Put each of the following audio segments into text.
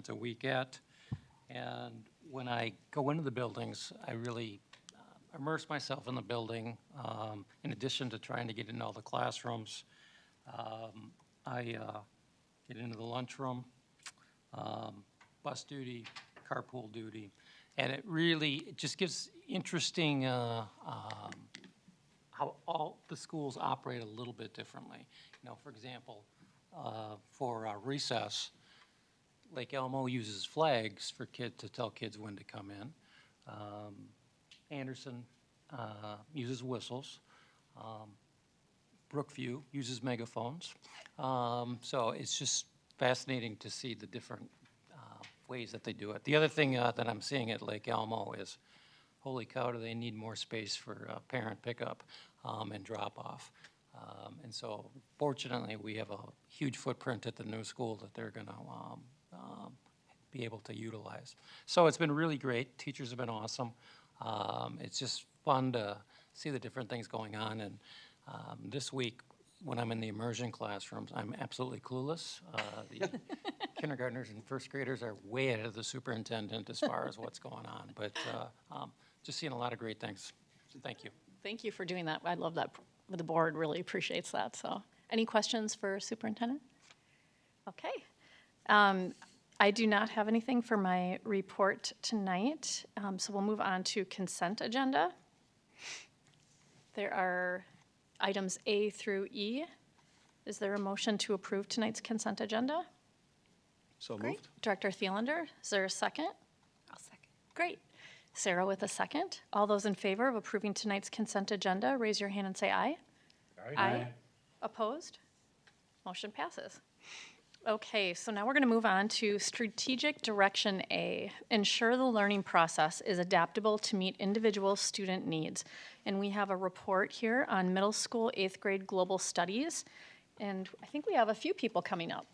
a week at. And when I go into the buildings, I really immerse myself in the building. In addition to trying to get into all the classrooms, I get into the lunchroom, bus duty, carpool duty, and it just gives interesting how all the schools operate a little bit differently. You know, for example, for recess, Lake Elmo uses flags for to tell kids when to come in. Anderson uses whistles. Brookview uses megaphones. So it's just fascinating to see the different ways that they do it. The other thing that I'm seeing at Lake Elmo is, holy cow, do they need more space for parent pickup and drop-off. And so fortunately, we have a huge footprint at the new school that they're going to be able to utilize. So it's been really great. Teachers have been awesome. It's just fun to see the different things going on. And this week, when I'm in the immersion classrooms, I'm absolutely clueless. The kindergartners and first graders are way ahead of the superintendent as far as what's going on. But just seeing a lot of great things. So thank you. Thank you for doing that. I love that. The board really appreciates that. So any questions for superintendent? Okay. I do not have anything for my report tonight. So we'll move on to consent agenda. There are items A through E. Is there a motion to approve tonight's consent agenda? So Great. moved. Director Thielander, is there a second? I'll second. Great. Sarah with a second. All those in favor of approving tonight's consent agenda, raise your hand and say aye. Aye. Opposed? Motion passes. Okay, so now we're going to move on to strategic direction A. Ensure the learning process is adaptable to meet individual student needs. And we have a report here on middle school 8th grade global studies. And I think we have a few people coming up.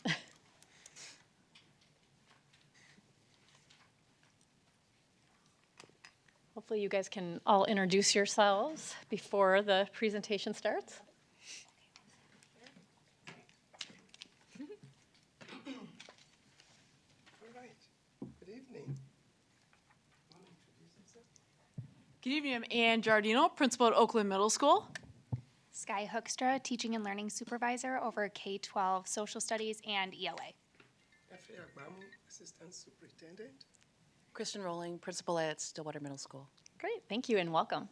Hopefully you guys can all introduce yourselves before the presentation starts. Good evening, I'm Ann Giardino, principal at Oakland Middle School. Sky Hookstra, teaching and learning supervisor over K-12 social studies and ELA. Efe Agbamu, assistant superintendent. Kristen Rowling, principal at Stillwater Middle School. Great, thank you and welcome.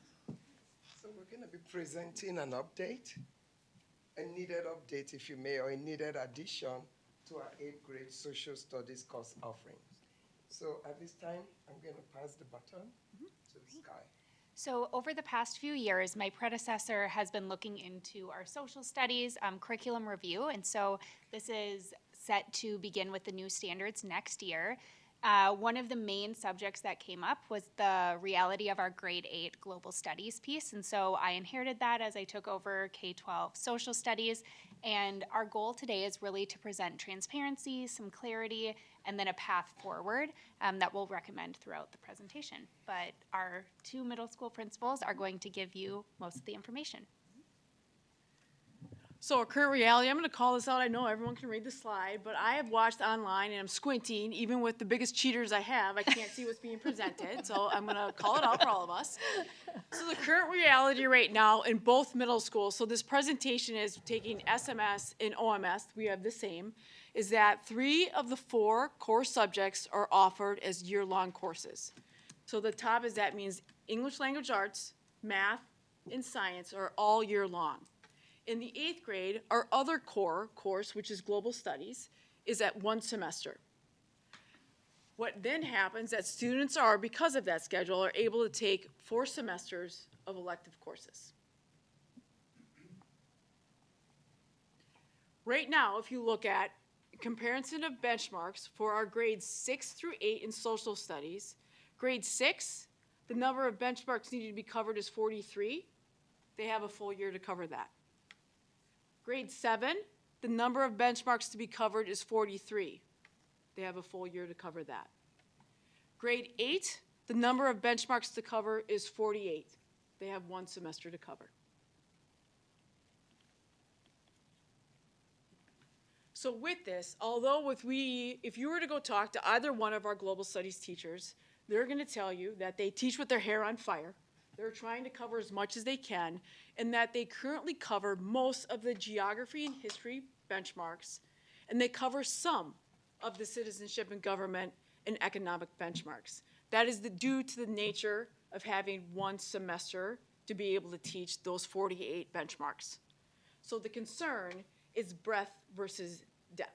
So we're going to be presenting an update, a needed update, if you may, or a needed addition to our 8th grade social studies course offerings. So at this time, I'm going to pass the baton to Sky. So over the past few years, my predecessor has been looking into our social studies curriculum review, and so this is set to begin with the new standards next year. One of the main subjects that came up was the reality of our grade 8 global studies piece, and so I inherited that as I took over K-12 social studies, and our goal today is really to present transparency, some clarity, and then a path forward that we'll recommend throughout the presentation. But our 2 middle school principals are going to give you most of the information. So our current reality, I'm going to call this out. I know everyone can read the slide, but I have watched online and I'm squinting. Even with the biggest cheaters I have, I can't see what's being presented. So I'm going to call it out for all of us. So the current reality right now in both middle schools, so this presentation is taking SMS and OMS, we have the same, is that 3 of the 4 core subjects are offered as year-long courses. So the top is that means English language arts, math, and science are all year long. In the 8th grade, our other core course, which is global studies, is at 1 semester. What then happens that students are, because of that schedule, are able to take 4 semesters of elective courses. Right now, if you look at comparison of benchmarks for our grades 6 through 8 in social studies, grade 6, the number of benchmarks needed to be covered is 43. They have a full year to cover that. Grade 7, the number of benchmarks to be covered is 43. They have a full year to cover that. Grade 8, the number of benchmarks to cover is 48. They have 1 semester to cover. So with this, if you were to go talk to either one of our global studies teachers, they're going to tell you that they teach with their hair on fire. They're trying to cover as much as they can, and that they currently cover most of the geography and history benchmarks, and they cover some of the citizenship and government and economic benchmarks. That is due to the nature of having one semester to be able to teach those 48 benchmarks. So the concern is breadth versus depth.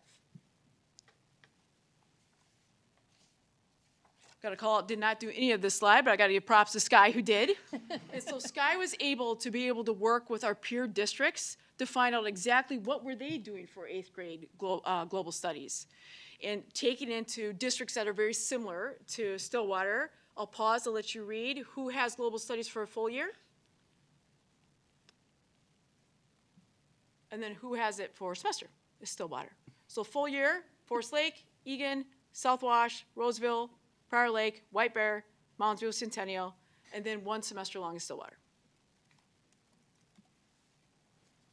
Got to call out, did not do any of this slide, but I got to give props to Sky who did. And so Sky was able to work with our peer districts to find out exactly what were they doing for 8th grade global studies. And taking into districts that are very similar to Stillwater. I'll pause to let you read. Who has global studies for a full year? And then who has it for a semester? It's Stillwater. So full year, Forest Lake, Egan, South Wash, Roseville, Prior Lake, White Bear, Mounds View, Centennial, and then one semester long in Stillwater.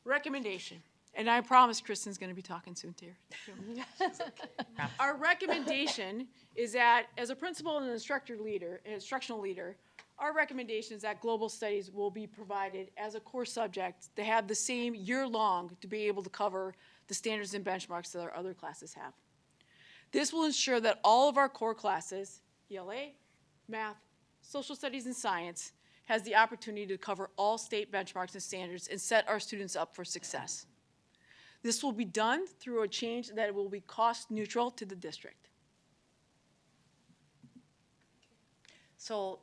Recommendation, and I promise Kristen's going to be talking soon to you. Our recommendation is that as a principal and an instructional leader, our recommendation is that global studies will be provided as a core subject to have the same year-long to be able to cover the standards and benchmarks that our other classes have. This will ensure that all of our core classes, ELA, math, social studies, and science, has the opportunity to cover all state benchmarks and standards and set our students up for success. This will be done through a change that will be cost neutral to the district. So,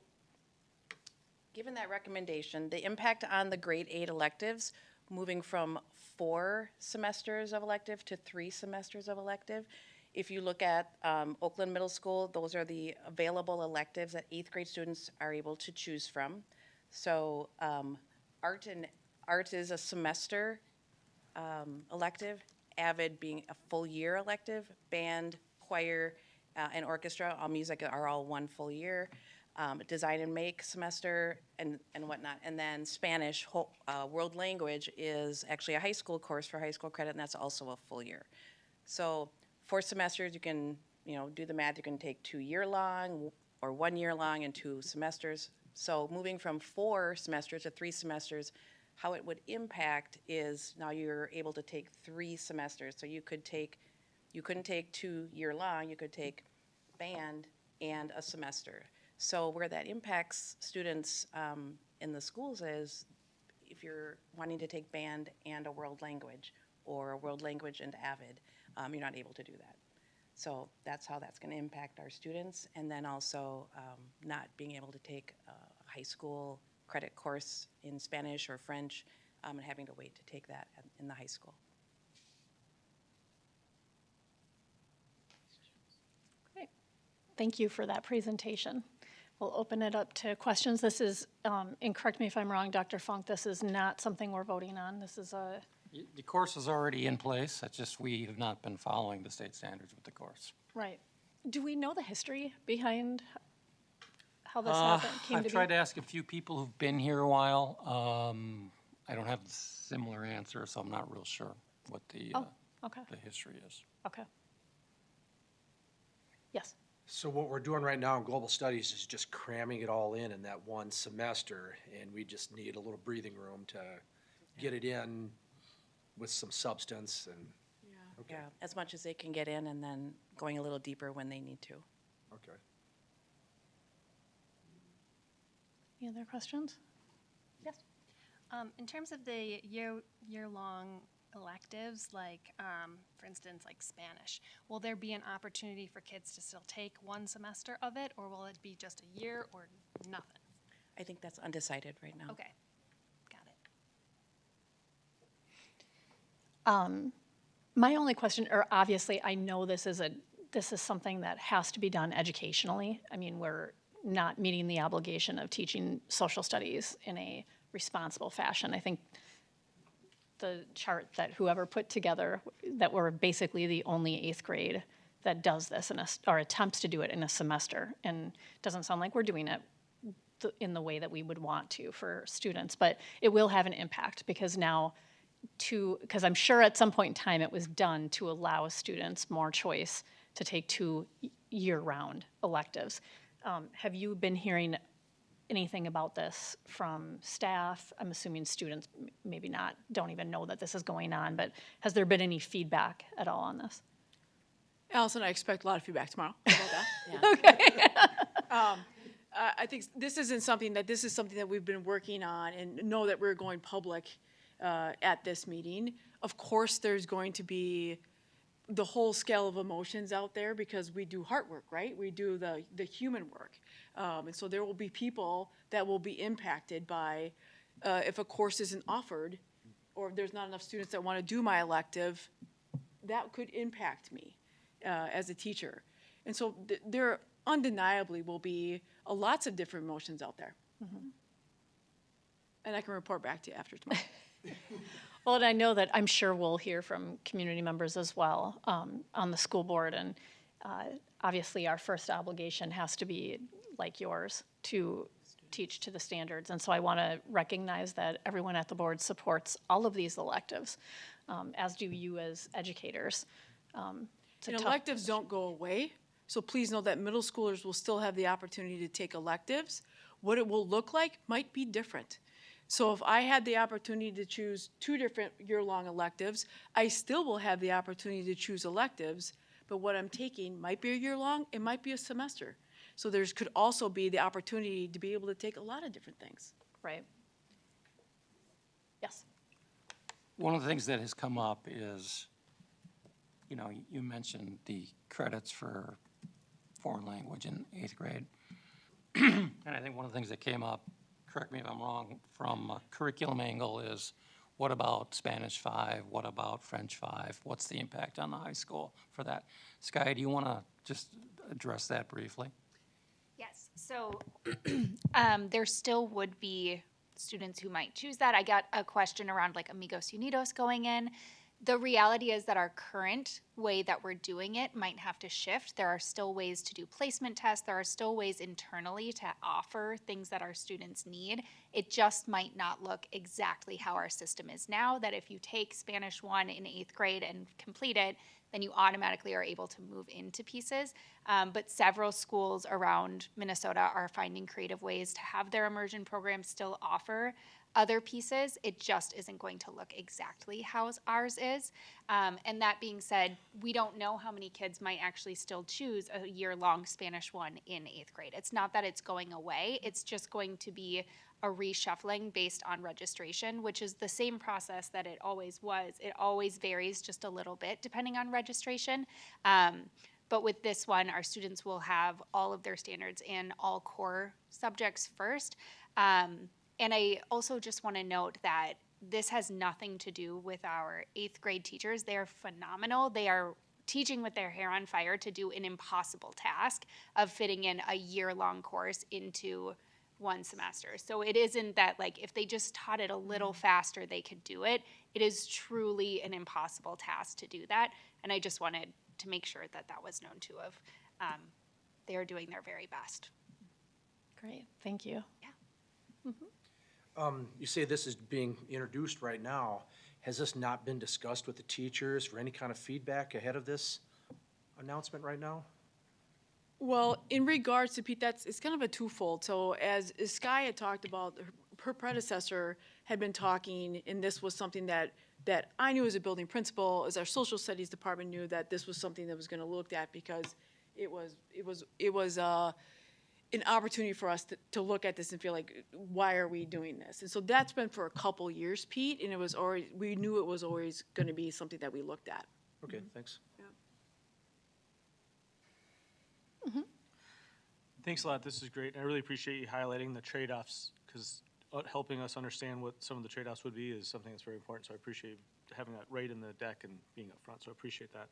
given that recommendation, the impact on the grade 8 electives, moving from 4 semesters of elective to 3 semesters of elective. If you look at Oakland Middle School, those are the available electives that 8th grade students are able to choose from. So art is a semester elective, AVID being a full year elective, band, choir, and orchestra, all music are all one full year. Design and make semester and whatnot. And then Spanish, world language is actually a high school course for high school credit, and that's also a full year. So 4 semesters, you can, do the math, you can take 2 year long or 1 year long and 2 semesters. So moving from 4 semesters to 3 semesters, how it would impact is now you're able to take 3 semesters. So you couldn't take 2 year long, you could take band and a semester. So where that impacts students in the schools is if you're wanting to take band and a world language or a world language and AVID, you're not able to do that. So that's how that's going to impact our students, and then also not being able to take a high school credit course in Spanish or French and having to wait to take that in the high school. Great. Thank you for that presentation. We'll open it up to questions. This is, and correct me if I'm wrong, Dr. Funk, this is not something we're voting on. This is a... The course is already in place, it's just we have not been following the state standards with the course. Right. Do we know the history behind how this happened, came to I've be? tried to ask a few people who've been here a while. I don't have a similar answer, so I'm not real sure what the Okay, history is. okay. Yes. So what we're doing right now in global studies is just cramming it all in that one semester, and we just need a little breathing room to get it in with some substance and, okay, Yeah, as much as they can get in, and then going a little deeper when they need to. okay. Any other questions? Yes. In terms of the year-long electives, like, for instance, like Spanish, will there be an opportunity for kids to still take 1 semester of it, or will it be just a year or nothing? I think that's undecided right now. Okay, got it. My only question, or obviously I know this is something that has to be done educationally. I mean, we're not meeting the obligation of teaching social studies in a responsible fashion. I think the chart that whoever put together, that we're basically the only 8th grade that does this or attempts to do it in a semester. And it doesn't sound like we're doing it in the way that we would want to for students, but it will have an impact because now because I'm sure at some point in time it was done to allow students more choice to take 2 year-round electives. Have you been hearing anything about this from staff? I'm assuming students maybe not, don't even know that this is going on, but has there been any feedback at all on this? Allison, I expect a lot of feedback tomorrow about that. I think this is something that we've been working on and know that we're going public at this meeting. Of course, there's going to be the whole scale of emotions out there because we do heart work, right? We do the human work. And so there will be people that will be impacted by if a course isn't offered or if there's not enough students that want to do my elective, that could impact me as a teacher. And so there undeniably will be lots of different emotions out there. And I can report back to you after tomorrow. Well, and I know that I'm sure we'll hear from community members as well on the school board. And obviously, our first obligation has to be like yours to teach to the standards. And so I want to recognize that everyone at the board supports all of these electives, as do you as educators. It's a And tough- electives don't go away, so please know that middle schoolers will still have the opportunity to take electives. What it will look like might be different. So if I had the opportunity to choose 2 different year-long electives, I still will have the opportunity to choose electives, but what I'm taking might be a year-long, it might be a semester. So there's could also be the opportunity to be able to take a lot of different things. Right. Yes. One of the things that has come up is, you know, you mentioned the credits for foreign language in 8th grade. And I think one of the things that came up, correct me if I'm wrong, from a curriculum angle is, what about Spanish 5? What about French 5? What's the impact on the high school for that? Sky, do you want to just address that briefly? Yes, so there still would be students who might choose that. I got a question around like Amigos Unidos going in. The reality is that our current way that we're doing it might have to shift. There are still ways to do placement tests. There are still ways internally to offer things that our students need. It just might not look exactly how our system is now, that if you take Spanish 1 in 8th grade and complete it, then you automatically are able to move into pieces. But several schools around Minnesota are finding creative ways to have their immersion programs still offer other pieces. It just isn't going to look exactly how ours is. And that being said, we don't know how many kids might actually still choose a year-long Spanish 1 in 8th grade. It's not that it's going away. It's just going to be a reshuffling based on registration, which is the same process that it always was. It always varies just a little bit depending on registration. But with this one, our students will have all of their standards and all core subjects first. And I also just want to note that this has nothing to do with our 8th grade teachers. They are phenomenal. They are teaching with their hair on fire to do an impossible task of fitting in a year-long course into one semester. So it isn't that like if they just taught it a little faster, they could do it. It is truly an impossible task to do that. And I just wanted to make sure that that was known too of they are doing their very best. Great, thank you. You say this is being introduced right now. Has this not been discussed with the teachers for any kind of feedback ahead of this announcement right now? Well, in regards to Pete, it's kind of a twofold. So as Sky had talked about, her predecessor had been talking, and this was something that I knew as a building principal, as our social studies department knew that this was something that was going to looked at because it was an opportunity for us to look at this and feel like, why are we doing this? And so that's been for a couple years, Pete, and we knew it was always going to be something that we looked at. Okay, thanks. Thanks a lot. This is great. I really appreciate you highlighting the trade-offs because helping us understand what some of the trade-offs would be is something that's very important. So I appreciate having that right in the deck and being up front. So I appreciate that.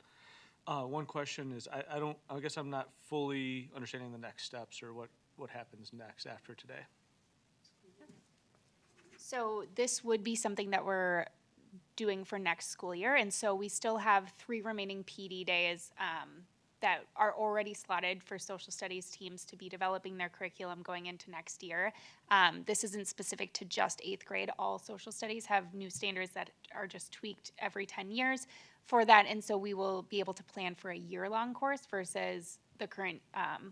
One question is, I guess I'm not fully understanding the next steps or what happens next after today. So this would be something that we're doing for next school year. And so we still have 3 remaining PD days that are already slotted for social studies teams to be developing their curriculum going into next year. This isn't specific to just 8th grade. All social studies have new standards that are just tweaked every 10 years for that. And so we will be able to plan for a year-long course versus the current,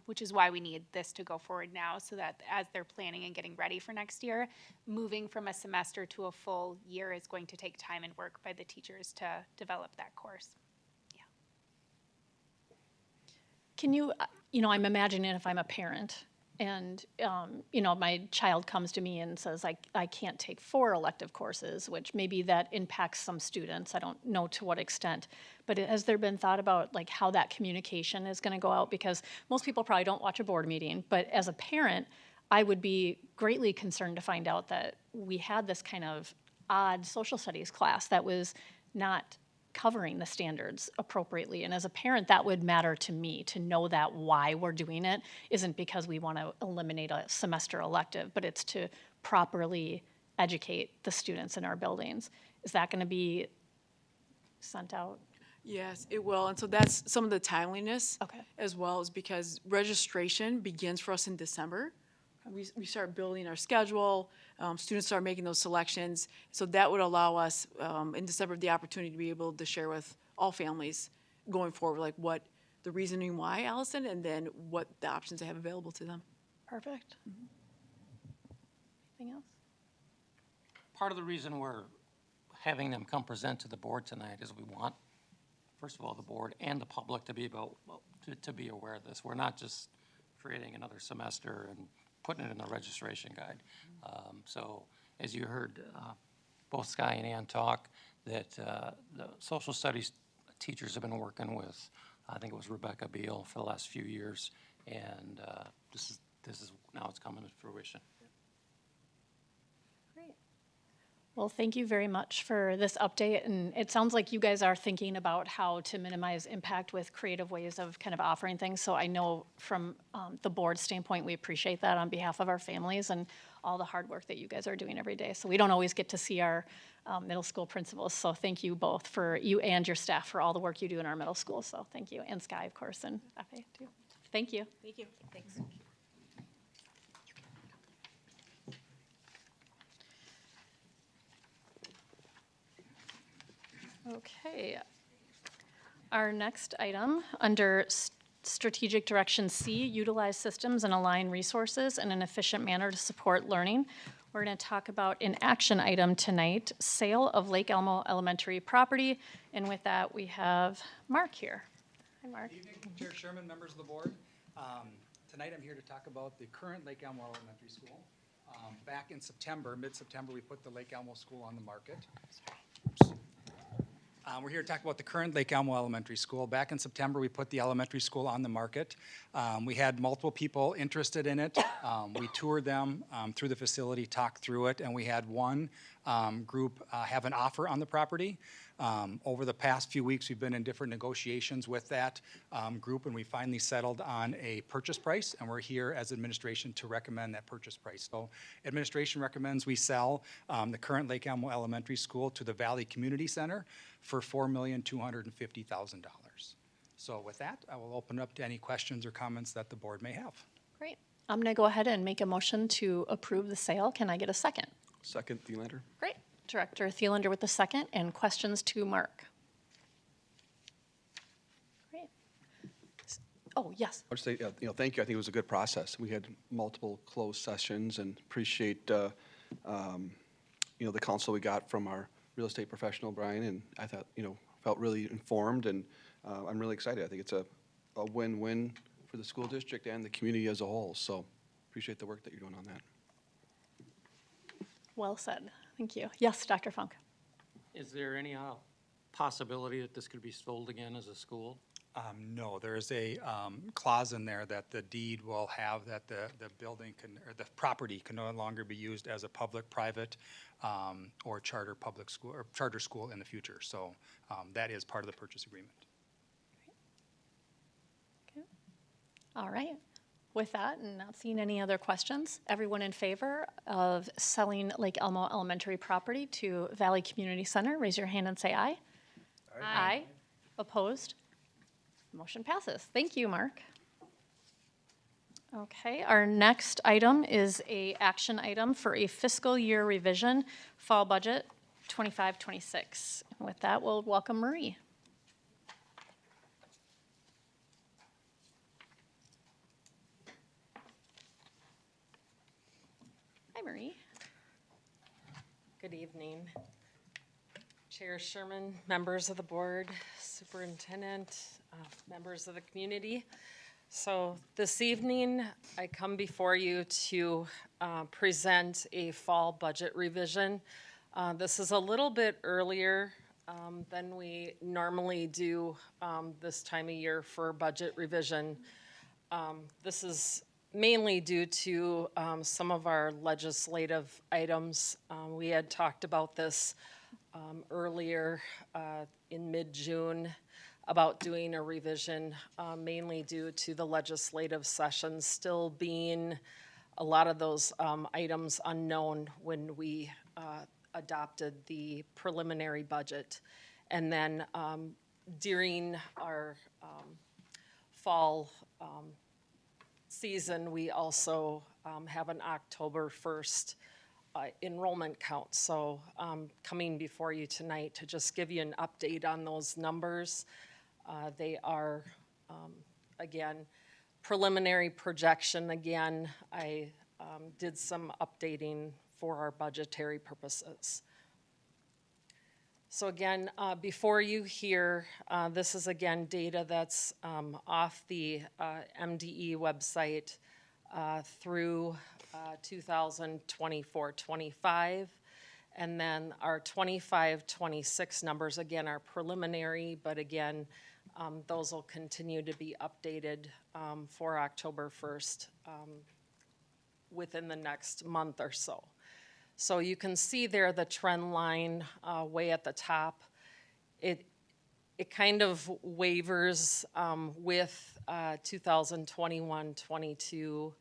which is why we need this to go forward now, so that as they're planning and getting ready for next year, moving from a semester to a full year is going to take time and work by the teachers to develop that course. Can you, I'm imagining if I'm a parent and, my child comes to me and says, I can't take 4 elective courses, which maybe that impacts some students. I don't know to what extent. But has there been thought about like how that communication is going to go out? Because most people probably don't watch a board meeting, but as a parent, I would be greatly concerned to find out that we had this kind of odd social studies class that was not covering the standards appropriately. And as a parent, that would matter to me to know that why we're doing it isn't because we want to eliminate a semester elective, but it's to properly educate the students in our buildings. Is that going to be sent out? Yes, it will. And so that's some of the timeliness Okay. as well, is because registration begins for us in December. We start building our schedule, students start making those selections. So that would allow us in December the opportunity to be able to share with all families going forward, like what the reasoning why, Allison, and then what the options they have available to them. Perfect. Anything else? Part of the reason we're having them come present to the board tonight is we want, first of all, the board and the public to be to be aware of this. We're not just creating another semester and putting it in the registration guide. So as you heard both Sky and Ann talk, that the social studies teachers have been working with, I think it was Rebecca Beal for the last few years, and this is now it's coming to fruition. Well, thank you very much for this update, and it sounds like you guys are thinking about how to minimize impact with creative ways of kind of offering things, so I know from the board standpoint, we appreciate that on behalf of our families and all the hard work that you guys are doing every day. So we don't always get to see our middle school principals, so thank you both, for you and your staff, for all the work you do in our middle school, so thank you, and Sky, of course, and FA too. Thank you. Thank you. Thanks. Okay. Our next item, under Strategic Direction C, utilize systems and align resources in an efficient manner to support learning. We're going to talk about an action item tonight, sale of Lake Elmo Elementary property. And with that, we have Mark here. Hi, Mark. Good evening, Chair Sherman, members of the board. Tonight I'm here to talk about the current Lake Elmo Elementary School. Back in September, mid-September, we put the Lake Elmo School on the market. We're here to talk about the current Lake Elmo Elementary School. Back in September, we put the elementary school on the market. We had multiple people interested in it. We toured them through the facility, talked through it, and we had one group have an offer on the property. Over the past few weeks, we've been in different negotiations with that group, and we finally settled on a purchase price, and we're here as administration to recommend that purchase price. So administration recommends we sell the current Lake Elmo Elementary School to the Valley Community Center for $4,250,000. So with that, I will open up to any questions or comments that the board may have. Great. I'm going to go ahead and make a motion to approve the sale. Can I get a second? Second, Thielander. Great. Director Thielander with the second, and questions to Mark. Great. Oh, yes. I'll just say, thank you. I think it was a good process. We had multiple closed sessions and appreciate, the counsel we got from our real estate professional, Brian, and I thought, felt really informed, and I'm really excited. I think it's a win-win for the school district and the community as a whole, so appreciate the work that you're doing on that. Well said. Thank you. Yes, Dr. Funk. Is there any possibility that this could be sold again as a school? No, there is a clause in there that the deed will have that the building can, or the property can no longer be used as a public, private, or charter public school, or charter school in the future. So that is part of the purchase agreement. Okay. All right. With that, and not seeing any other questions, everyone in favor of selling Lake Elmo Elementary property to Valley Community Center, raise your hand and say aye. Aye. Opposed? Motion passes. Thank you, Mark. Okay, our next item is a action item for a fiscal year revision, fall budget 25-26. And with that, we'll welcome Marie. Hi, Marie. Good evening. Chair Sherman, members of the board, superintendent, members of the community. So this evening, I come before you to present a fall budget revision. This is a little bit earlier than we normally do this time of year for budget revision. This is mainly due to some of our legislative items. We had talked about this earlier in mid-June about doing a revision, mainly due to the legislative sessions still being a lot of those items unknown when we adopted the preliminary budget. And then during our fall season, we also have an October 1st enrollment count. So coming before you tonight to just give you an update on those numbers. They are, again, preliminary projection. Again, I did some updating for our budgetary purposes. So again, before you here, this is again data that's off the MDE website through 2024-25. And then our 25-26 numbers, again, are preliminary, but again, those will continue to be updated for October 1st within the next month or so. So you can see there the trend line way at the top. It kind of wavers with 2021-22.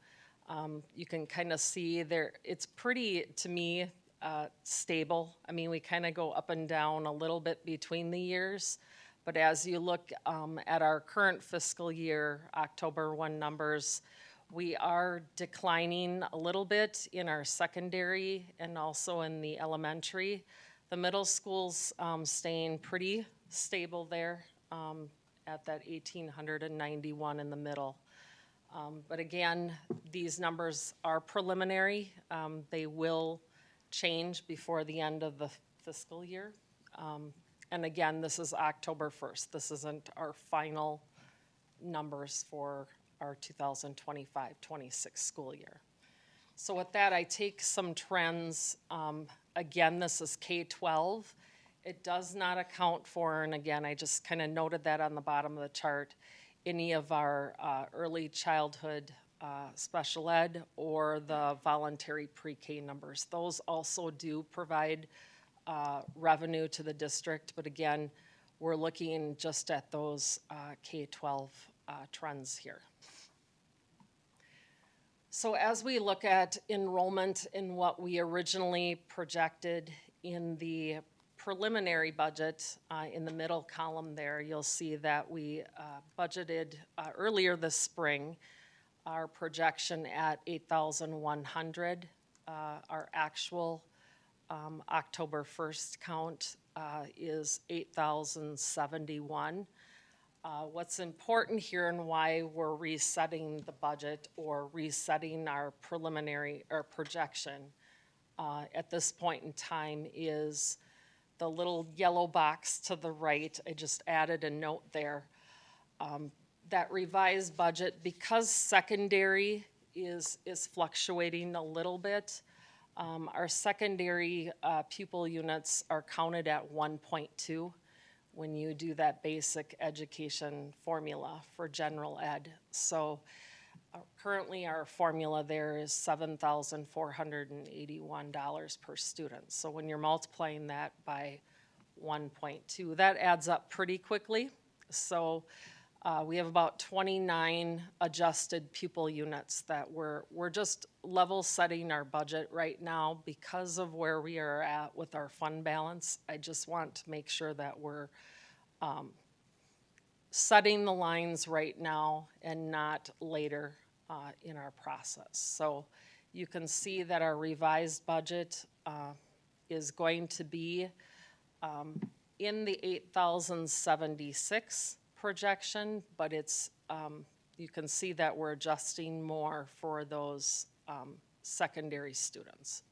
You can kind of see there, it's pretty, to me, stable. I mean, we kind of go up and down a little bit between the years, but as you look at our current fiscal year, October 1 numbers, we are declining a little bit in our secondary and also in the elementary. The middle school's staying pretty stable there at that 1,891 in the middle. But again, these numbers are preliminary. They will change before the end of the fiscal year. And again, this is October 1st. This isn't our final numbers for our 2025-26 school year. So with that, I take some trends. Again, this is K-12. It does not account for, and again, I just kind of noted that on the bottom of the chart, any of our early childhood special ed or the voluntary pre-K numbers. Those also do provide revenue to the district, but again, we're looking just at those K-12 trends here. So as we look at enrollment in what we originally projected in the preliminary budget, in the middle column there, you'll see that we budgeted earlier this spring our projection at 8,100. Our actual October 1st count is 8,071. What's important here and why we're resetting the budget or resetting our preliminary or projection at this point in time is the little yellow box to the right. I just added a note there. That revised budget, because secondary is fluctuating a little bit, our secondary pupil units are counted at 1.2 when you do that basic education formula for general ed. So currently our formula there is $7,481 per student. So when you're multiplying that by 1.2, that adds up pretty quickly. So we have about 29 adjusted pupil units that we're just level setting our budget right now because of where we are at with our fund balance. I just want to make sure that we're setting the lines right now and not later in our process. So you can see that our revised budget is going to be in the 8,076 projection, but it's, you can see that we're adjusting more for those secondary students.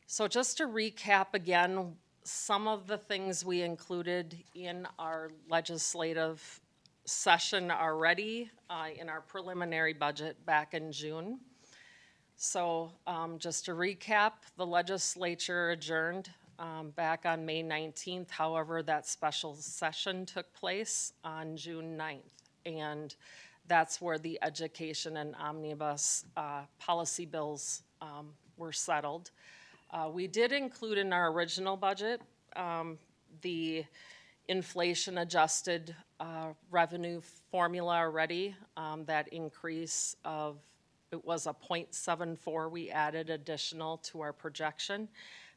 So just to recap again, some of the things we included in our legislative session already in our preliminary budget back in June. So just to recap, the legislature adjourned back on May 19th. However, that special session took place on June 9th. And that's where the education and omnibus policy bills were settled. We did include in our original budget the inflation adjusted revenue formula already. That increase of, it was a 0.74 we added additional to our projection.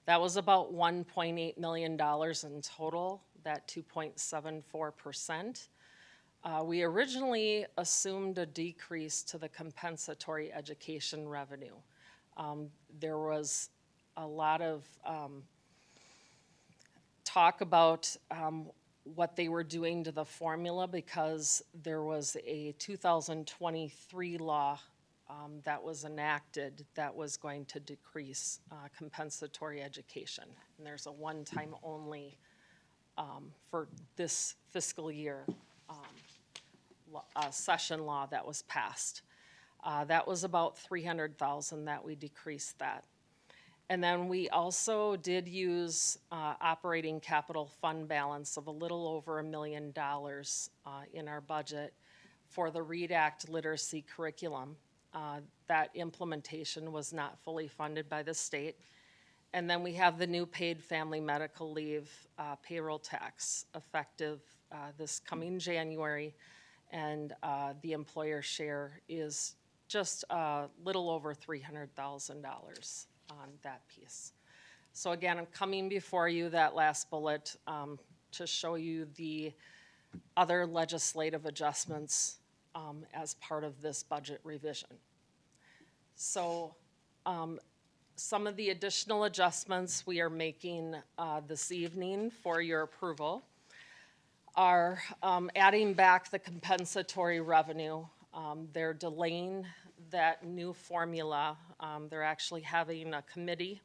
That was about $1.8 million in total, that 2.74%. We originally assumed a decrease to the compensatory education revenue. There was a lot of talk about what they were doing to the formula because there was a 2023 law that was enacted that was going to decrease compensatory education. And there's a one-time only for this fiscal year session law that was passed. That was about $300,000 that we decreased that. And then we also did use operating capital fund balance of a little over $1 million in our budget for the READ Act literacy curriculum. That implementation was not fully funded by the state. And then we have the new paid family medical leave payroll tax effective this coming January. And the employer share is just a little over $300,000 on that piece. So again, I'm coming before you, that last bullet, to show you the other legislative adjustments as part of this budget revision. So some of the additional adjustments we are making this evening for your approval are adding back the compensatory revenue. They're delaying that new formula. They're actually having a committee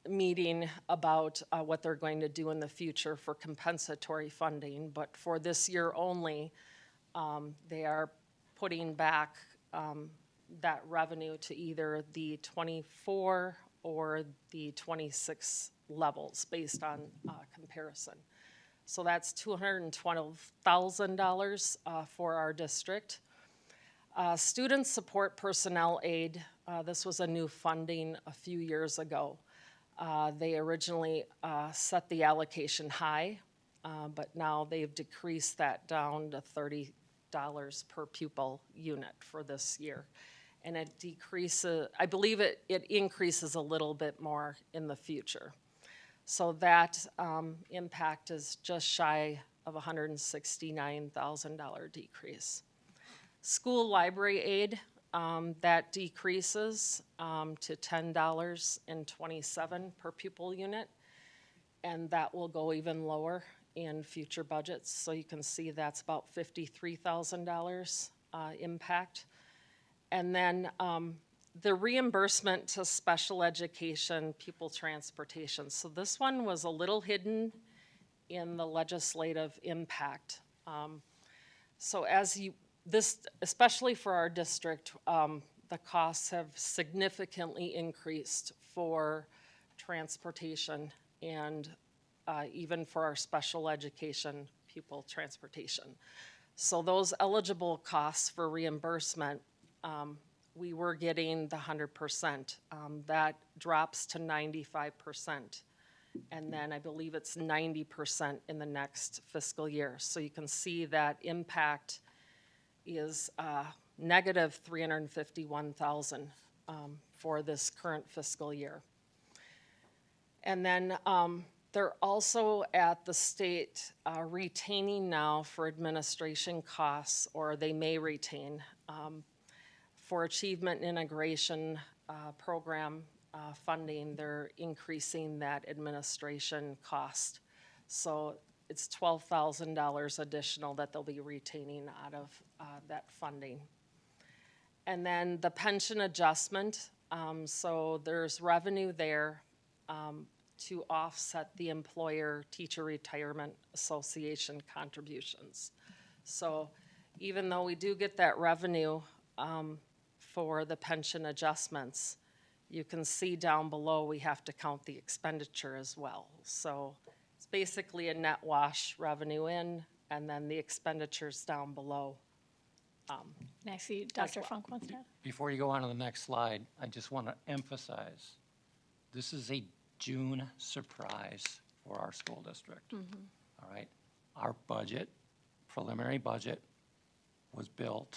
meeting about what they're going to do in the future for compensatory funding. But for this year only, they are putting back that revenue to either the 24 or the 26 levels based on comparison. So that's $212,000 for our district. Student support personnel aid, this was a new funding a few years ago. They originally set the allocation high, but now they've decreased that down to $30 per pupil unit for this year. And it decreases, I believe it increases a little bit more in the future. So that impact is just shy of $169,000 decrease. School library aid, that decreases to $10.27 per pupil unit, and that will go even lower in future budgets. So you can see that's about $53,000 impact. And then the reimbursement to special education pupil transportation. So this one was a little hidden in the legislative impact. So as you, this, especially for our district, the costs have significantly increased for transportation and even for our special education pupil transportation. So those eligible costs for reimbursement, we were getting the 100%. That drops to 95%. And then I believe it's 90% in the next fiscal year. So you can see that impact is negative $351,000 for this current fiscal year. And then They're also at the state retaining now for administration costs, or they may retain for achievement and integration program funding. They're increasing that administration cost. So it's $12,000 additional that they'll be retaining out of that funding. And then the pension adjustment, so there's revenue there to offset the Employer Teacher Retirement Association contributions. So even though we do get that revenue for the pension adjustments, you can see down below we have to count the expenditure as well. So it's basically a net wash, revenue in, and then the expenditures down below. And I see Dr. Funk wants to add. Before you go on to the next slide, I just want to emphasize, this is a June surprise for our school district. All right? Our budget, preliminary budget, was built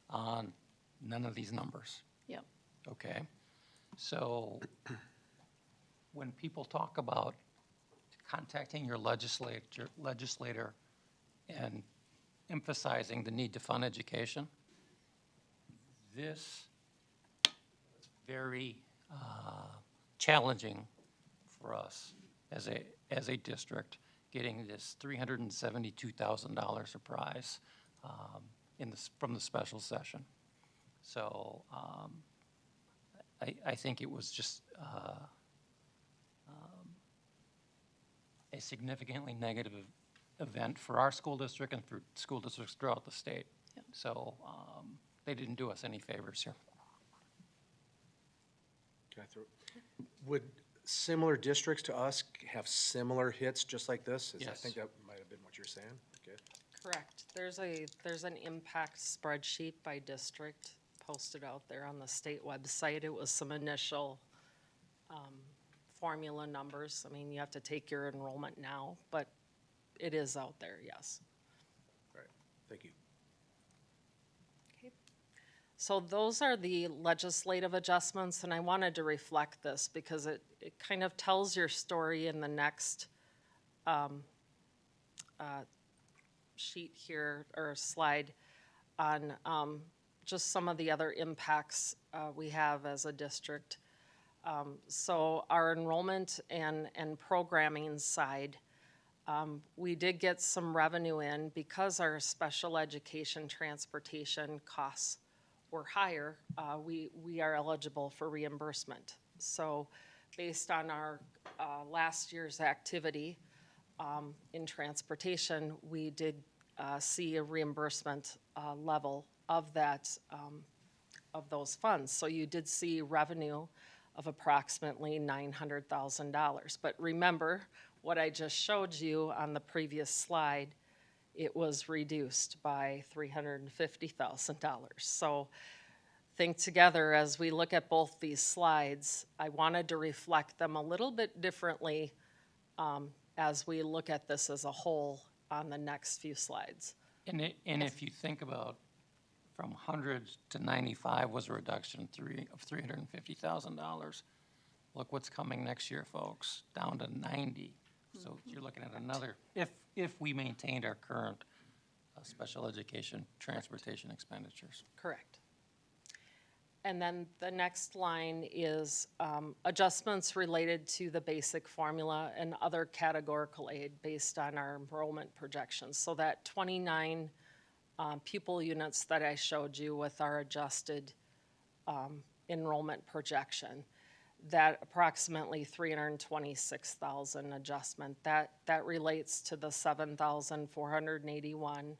on none of these numbers, Yep. okay? So when people talk about contacting your legislator and emphasizing the need to fund education, this is very challenging for us as a district, getting this $372,000 surprise from the special session. So I think it was just a significantly negative event for our school district and for school districts throughout the state. Yep. So they didn't do us any favors here. Can I throw? Would similar districts to us have similar hits just like this? I Yes. think that might have been what you're saying. Okay. Correct. There's an impact spreadsheet by district posted out there on the state website. It was some initial formula numbers. I mean, you have to take your enrollment now, but it is out there, yes. All right. Thank you. So those are the legislative adjustments, and I wanted to reflect this because it kind of tells your story in the next sheet here, or slide, on just some of the other impacts we have as a district. So our enrollment and programming side, we did get some revenue in because our special education transportation costs were higher. We are eligible for reimbursement. So based on our last year's activity in transportation, we did see a reimbursement level of that, of those funds. So you did see revenue of approximately $900,000. But remember what I just showed you on the previous slide, it was reduced by $350,000. So think together as we look at both these slides, I wanted to reflect them a little bit differently as we look at this as a whole on the next few slides. And if you think about from 100 to 95 was a reduction of $350,000. Look what's coming next year, folks, down to 90. So you're looking at another, if we maintained our current special education transportation expenditures. Correct. And then the next line is adjustments related to the basic formula and other categorical aid based on our enrollment projections. So that 29 pupil units that I showed you with our adjusted enrollment projection, that approximately 326,000 adjustment, that relates to the 7,481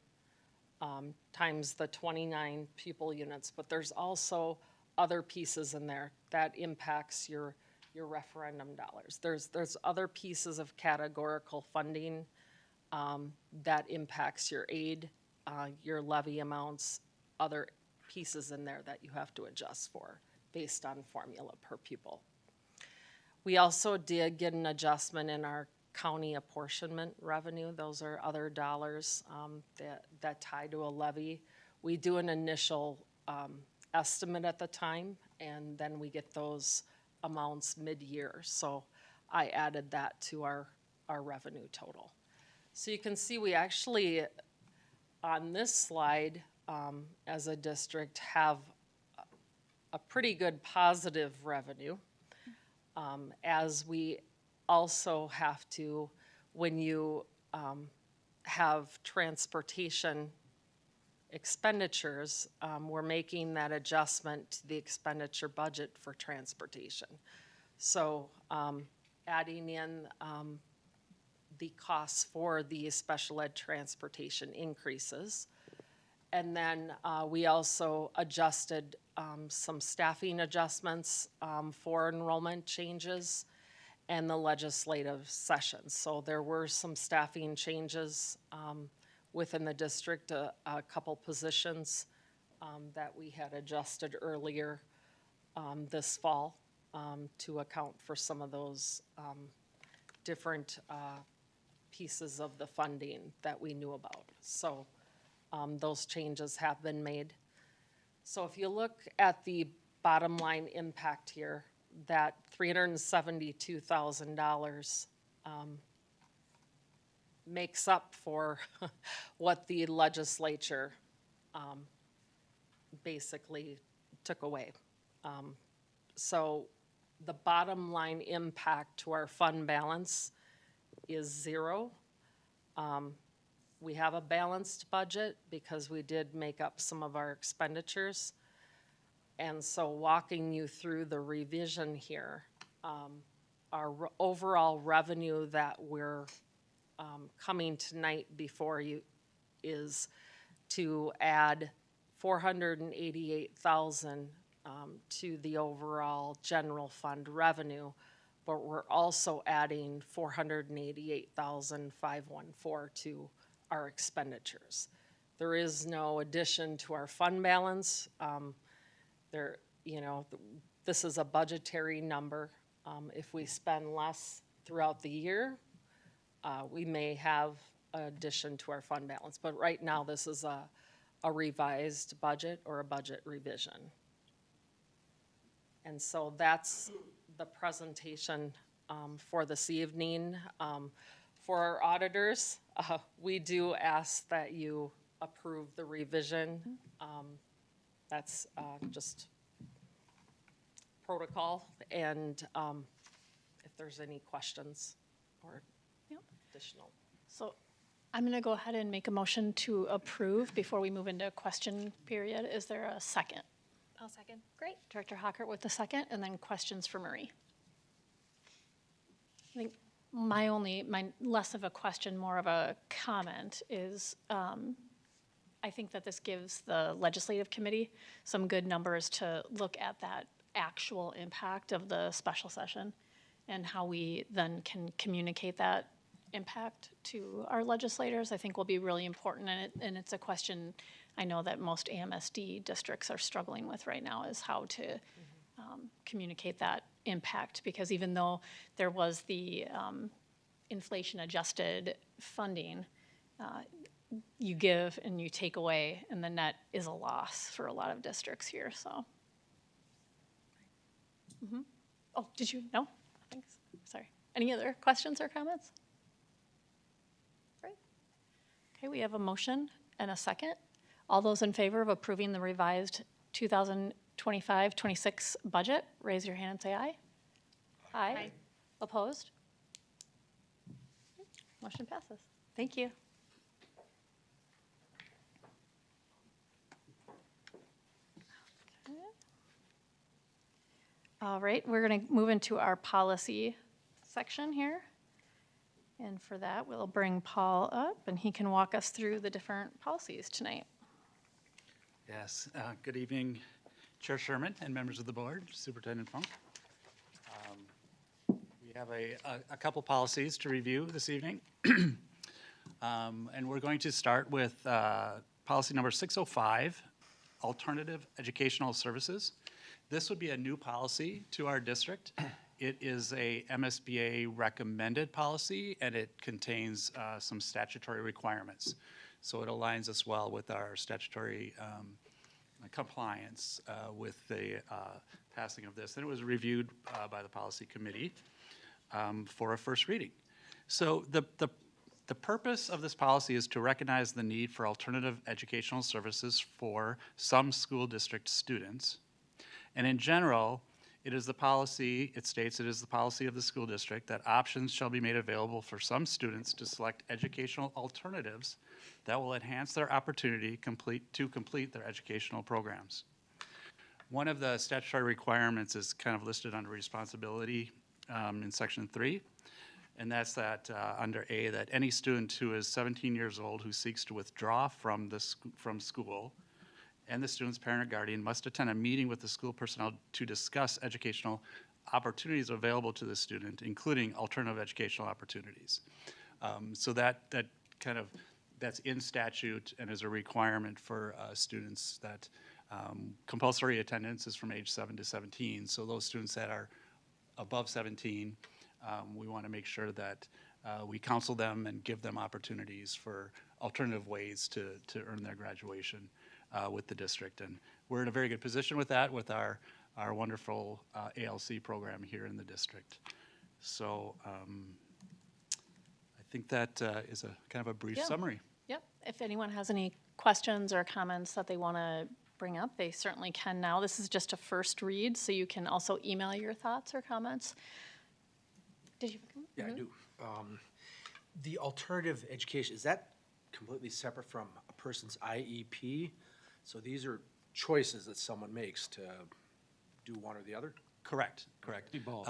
times the 29 pupil units. But there's also other pieces in there that impacts your referendum dollars. There's other pieces of categorical funding that impacts your aid, your levy amounts, other pieces in there that you have to adjust for based on formula per pupil. We also did get an adjustment in our county apportionment revenue. Those are other dollars that tie to a levy. We do an initial estimate at the time, and then we get those amounts mid-year. So I added that to our our revenue total. So you can see we actually, on this slide, as a district, have a pretty good positive revenue, as we also have to, when you have transportation expenditures, we're making that adjustment to the expenditure budget for transportation. So adding in the costs for the special ed transportation increases. And then we also adjusted some staffing adjustments for enrollment changes and the legislative sessions. So there were some staffing changes within the district, a couple positions that we had adjusted earlier this fall to account for some of those different pieces of the funding that we knew about. So those changes have been made. So if you look at the bottom line impact here, that $372,000 makes up for what the legislature basically took away. So the bottom line impact to our fund balance is zero. We have a balanced budget because we did make up some of our expenditures. And so walking you through the revision here, our overall revenue that we're coming tonight before you is to add $488,000 to the overall general fund revenue, but we're also adding $488,514 to our expenditures. There is no addition to our fund balance. This is a budgetary number. If we spend less throughout the year, we may have an addition to our fund balance. But right now, this is a revised budget or a budget revision. And so that's the presentation for this evening. For our auditors, we do ask that you approve the revision. That's just protocol. And if there's any questions or additional. So I'm going to go ahead and make a motion to approve before we move into a question period. Is there a second? I'll second. Great. Director Hockert with the second, and then questions for Marie. I think my less of a question, more of a comment is I think that this gives the legislative committee some good numbers to look at that actual impact of the special session and how we then can communicate that impact to our legislators. I think will be really important, and it's a question I know that most AMSD districts are struggling with right now, is how to communicate that impact, because even though there was the inflation-adjusted funding, you give and you take away, and the net is a loss for a lot of districts here, so. Oh, did you? No? Thanks. Sorry. Any other questions or comments? Great. Okay, we have a motion and a second. All those in favor of approving the revised 2025-26 budget, raise your hand and say aye. Aye. Aye. Opposed? Motion passes. Thank you. Okay. All right, we're going to move into our policy section here. And for that, we'll bring Paul up, and he can walk us through the different policies tonight. Yes, good evening, Chair Sherman and members of the board, Superintendent Funk. We have a couple policies to review this evening. And we're going to start with policy number 605, Alternative Educational Services. This would be a new policy to our district. It is a MSBA recommended policy, and it contains some statutory requirements. So it aligns us well with our statutory compliance with the passing of this. And it was reviewed by the policy committee for a first reading. So the purpose of this policy is to recognize the need for alternative educational services for some school district students. And in general, it states it is the policy of the school district that options shall be made available for some students to select educational alternatives that will enhance their opportunity to complete their educational programs. One of the statutory requirements is kind of listed under responsibility in section 3. And that's that under A, that any student who is 17 years old who seeks to withdraw from school and the student's parent or guardian must attend a meeting with the school personnel to discuss educational opportunities available to the student, including alternative educational opportunities. So that's in statute and is a requirement for students that compulsory attendance is from age 7 to 17. So those students that are above 17, we want to make sure that we counsel them and give them opportunities for alternative ways to earn their graduation with the district. And we're in a very good position with that with our wonderful ALC program here in the district. So I think that is a kind of a brief summary. Yep. If anyone has any questions or comments that they want to bring up, they certainly can now. This is just a first read, so you can also email your thoughts or comments. Did you? Yeah, I do. The alternative education, is that completely separate from a person's IEP? So these are choices that someone makes to do one or the other? Correct, correct. Be both.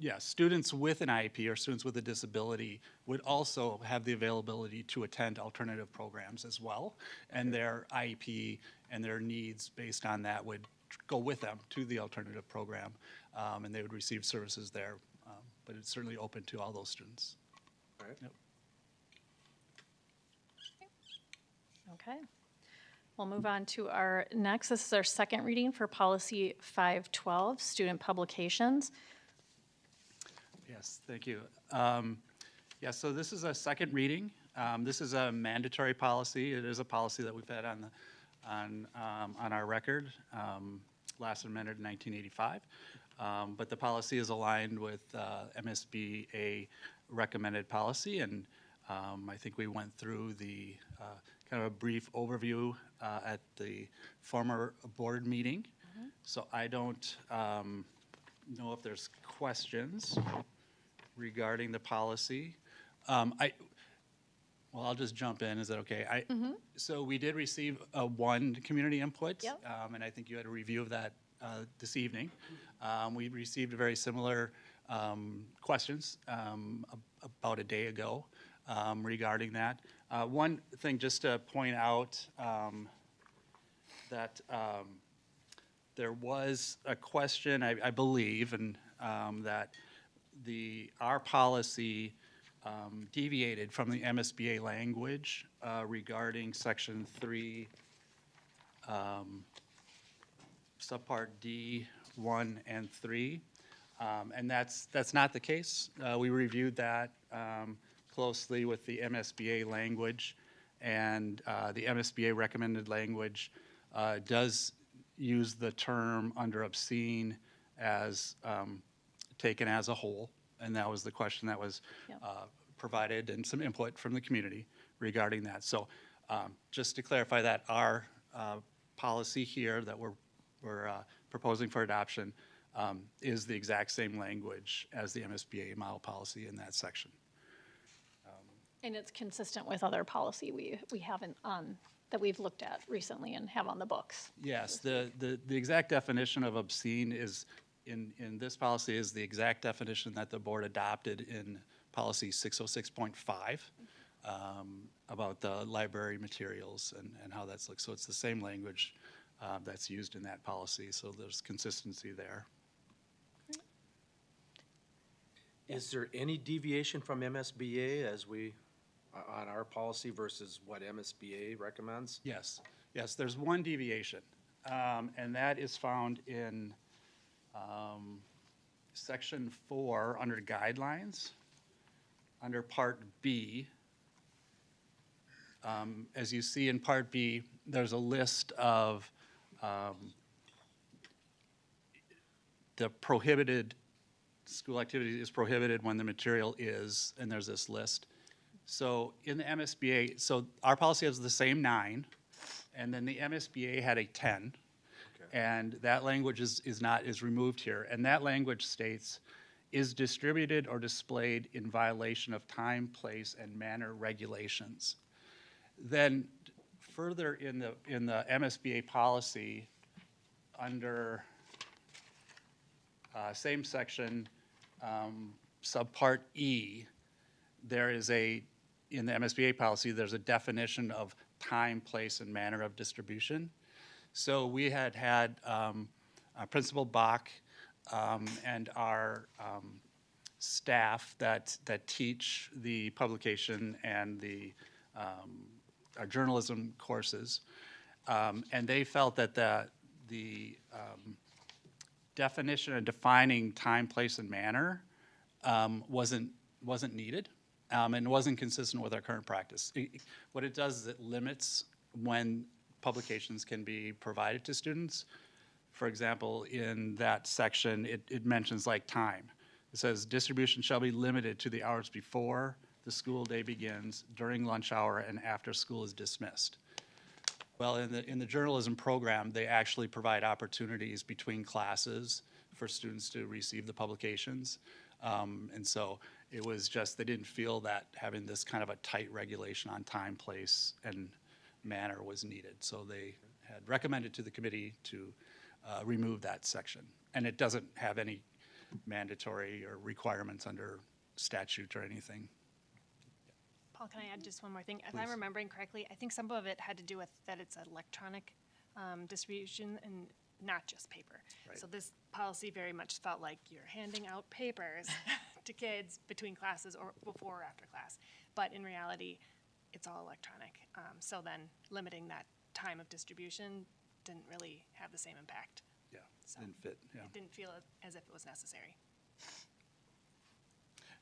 Yeah, students with an IEP or students with a disability would also have the availability to attend alternative programs as well. And their IEP and their needs based on that would go with them to the alternative program, and they would receive services there. But it's certainly open to all those students. All right. Yep. Okay. We'll move on to our next. This is our second reading for Policy 512, Student Publications. Yes, thank you. Yeah, so this is a second reading. This is a mandatory policy. It is a policy that we've had on our record, last amended in 1985. But the policy is aligned with MSBA recommended policy, and I think we went through the kind of a brief overview at the former board meeting. So I don't know if there's questions regarding the policy. Well, I'll just jump in. Is that okay? So we did receive one community input, Yep. And I think you had a review of that this evening. We received very similar questions about a day ago regarding that. One thing just to point out that there was a question, I believe, and that our policy deviated from the MSBA language regarding Section 3, subpart D, 1 and 3. And that's not the case. We reviewed that closely with the MSBA language, and the MSBA recommended language does use the term under obscene as taken as a whole, and that was the question that was provided and some input from the community regarding that. So just to clarify that, our policy here that we're proposing for adoption is the exact same language as the MSBA model policy in that section. And it's consistent with other policy we haven't that we've looked at recently and have on the books. Yes, the exact definition of obscene is in this policy is the exact definition that the board adopted in policy 606.5 about the library materials and how that's looked. So it's the same language that's used in that policy, so there's consistency there. Is there any deviation from MSBA as we, on our policy versus what MSBA recommends? Yes, there's one deviation, and that is found in section 4 under guidelines, under part B. As you see in part B, there's a list of the prohibited school activity is prohibited when the material is, and there's this list. So in the MSBA, so our policy has the same 9, and then the MSBA had a 10. And that language is removed here. And that language states, is distributed or displayed in violation of time, place, and manner regulations. Then further in the MSBA policy, under same section, subpart E, there is in the MSBA policy, there's a definition of time, place, and manner of distribution. So we had Principal Bach and our staff that teach the publication and our journalism courses, and they felt that the definition and defining time, place, and manner wasn't needed, and wasn't consistent with our current practice. What it does is it limits when publications can be provided to students. For example, in that section, it mentions like time. It says distribution shall be limited to the hours before the school day begins, during lunch hour, and after school is dismissed. Well, in the journalism program, they actually provide opportunities between classes for students to receive the publications. And so it was just, they didn't feel that having this kind of a tight regulation on time, place, and manner was needed. So they had recommended to the committee to remove that section. And it doesn't have any mandatory or requirements under statute or anything. Paul, can I add just one more thing? If I'm remembering correctly, I think some of it had to do with that it's electronic distribution and not just paper. Right. So this policy very much felt like you're handing out papers to kids between classes or before or after class. But in reality, it's all electronic. So then limiting that time of distribution didn't really have the same impact. Yeah, So didn't fit, yeah. It didn't feel as if it was necessary.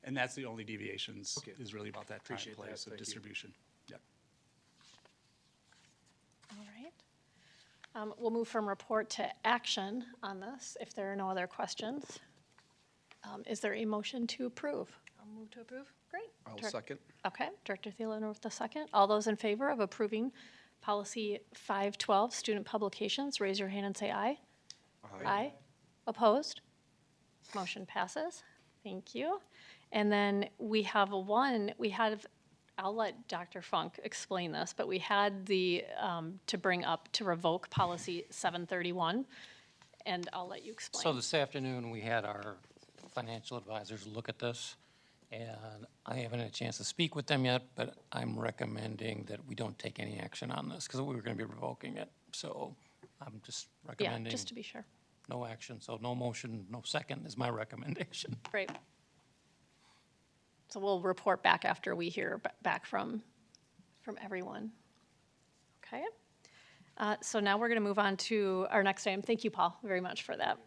And that's the only deviations, Okay. is really about that time, Appreciate that. place, of Thank you. distribution. Yep. All right. We'll move from report to action on this, if there are no other questions. Is there a motion to approve? I'll move to approve. Great. I'll Direct- second. Okay, Director Thielen with the second. All those in favor of approving policy 512, student publications, raise your hand and say aye. Aye. Opposed? Motion passes. Thank you. And then we have I'll let Dr. Funk explain this, but we had to revoke policy 731, and I'll let you explain. So this afternoon, we had our financial advisors look at this, and I haven't had a chance to speak with them yet, but I'm recommending that we don't take any action on this, because we were going to be revoking it. So I'm just Yeah, recommending just to be sure. no action, so no motion, no second is my recommendation. Great. So we'll report back after we hear back from everyone. Okay. So now we're going to move on to our next item. Thank you, Paul, very much for that.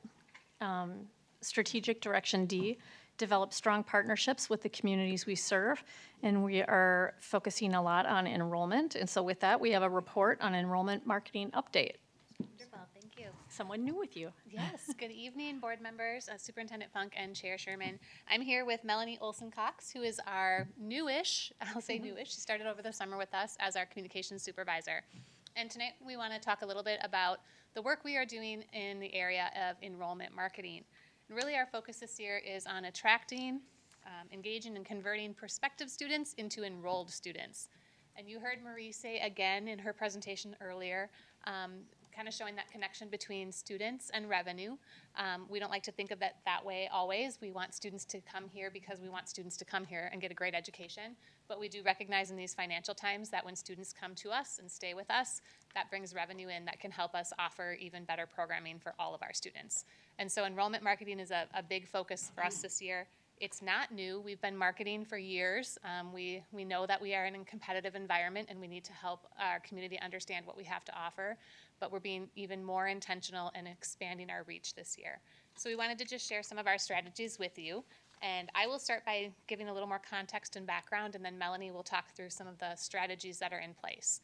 Strategic Direction D, develop strong partnerships with the communities we serve. And we are focusing a lot on enrollment. And so with that, we have a report on enrollment marketing update. Wonderful, thank you. Someone new with you. Yes, good evening, board members, Superintendent Funk and Chair Sherman. I'm here with Melanie Olson-Cox, who is our newish, I'll say newish, she started over the summer with us as our communications supervisor. And tonight we want to talk a little bit about the work we are doing in the area of enrollment marketing. And really our focus this year is on attracting, engaging, and converting prospective students into enrolled students. And you heard Marie say again in her presentation earlier, kind of showing that connection between students and revenue. We don't like to think of it that way always. We want students to come here because we want students to come here and get a great education. But we do recognize in these financial times that when students come to us and stay with us, that brings revenue in that can help us offer even better programming for all of our students. And so enrollment marketing is a big focus for us this year. It's not new. We've been marketing for years. We know that we are in a competitive environment and we need to help our community understand what we have to offer, but we're being even more intentional and expanding our reach this year. So we wanted to just share some of our strategies with you. And I will start by giving a little more context and background, and then Melanie will talk through some of the strategies that are in place.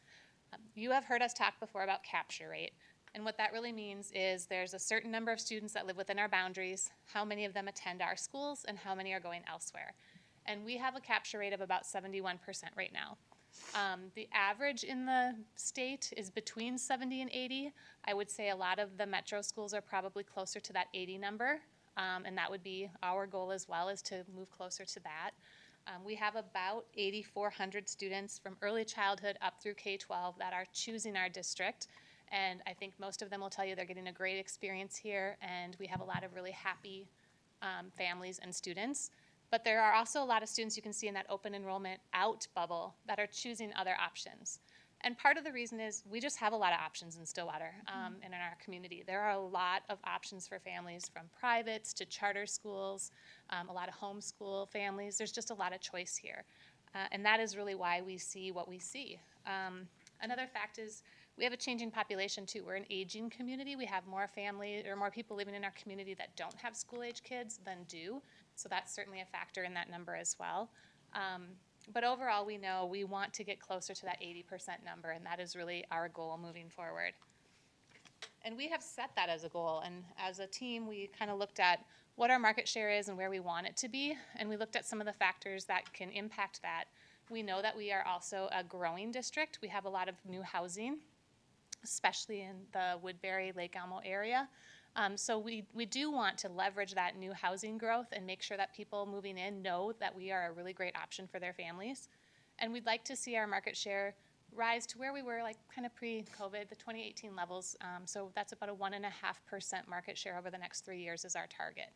You have heard us talk before about capture rate. And what that really means is there's a certain number of students that live within our boundaries, how many of them attend our schools, and how many are going elsewhere. And we have a capture rate of about 71% right now. The average in the state is between 70 and 80. I would say a lot of the metro schools are probably closer to that 80 number, and that would be our goal as well, is to move closer to that. We have about 8,400 students from early childhood up through K-12 that are choosing our district, and I think most of them will tell you they're getting a great experience here, and we have a lot of really happy families and students. But there are also a lot of students you can see in that open enrollment out bubble that are choosing other options. And part of the reason is we just have a lot of options in Stillwater and in our community. There are a lot of options for families, from privates to charter schools, a lot of homeschool families. There's just a lot of choice here. And that is really why we see what we see. Another fact is we have a changing population too. We're an aging community. We have more more people living in our community that don't have school-age kids than do. So that's certainly a factor in that number as well. But overall, we know we want to get closer to that 80% number, and that is really our goal moving forward. And we have set that as a goal, and as a team, we kind of looked at what our market share is and where we want it to be, and we looked at some of the factors that can impact that. We know that we are also a growing district. We have a lot of new housing, especially in the Woodbury, Lake Elmo area. So we do want to leverage that new housing growth and make sure that people moving in know that we are a really great option for their families. And we'd like to see our market share rise to where we were like kind of pre-COVID, the 2018 levels. So that's about a 1.5% market share over the next 3 years is our target.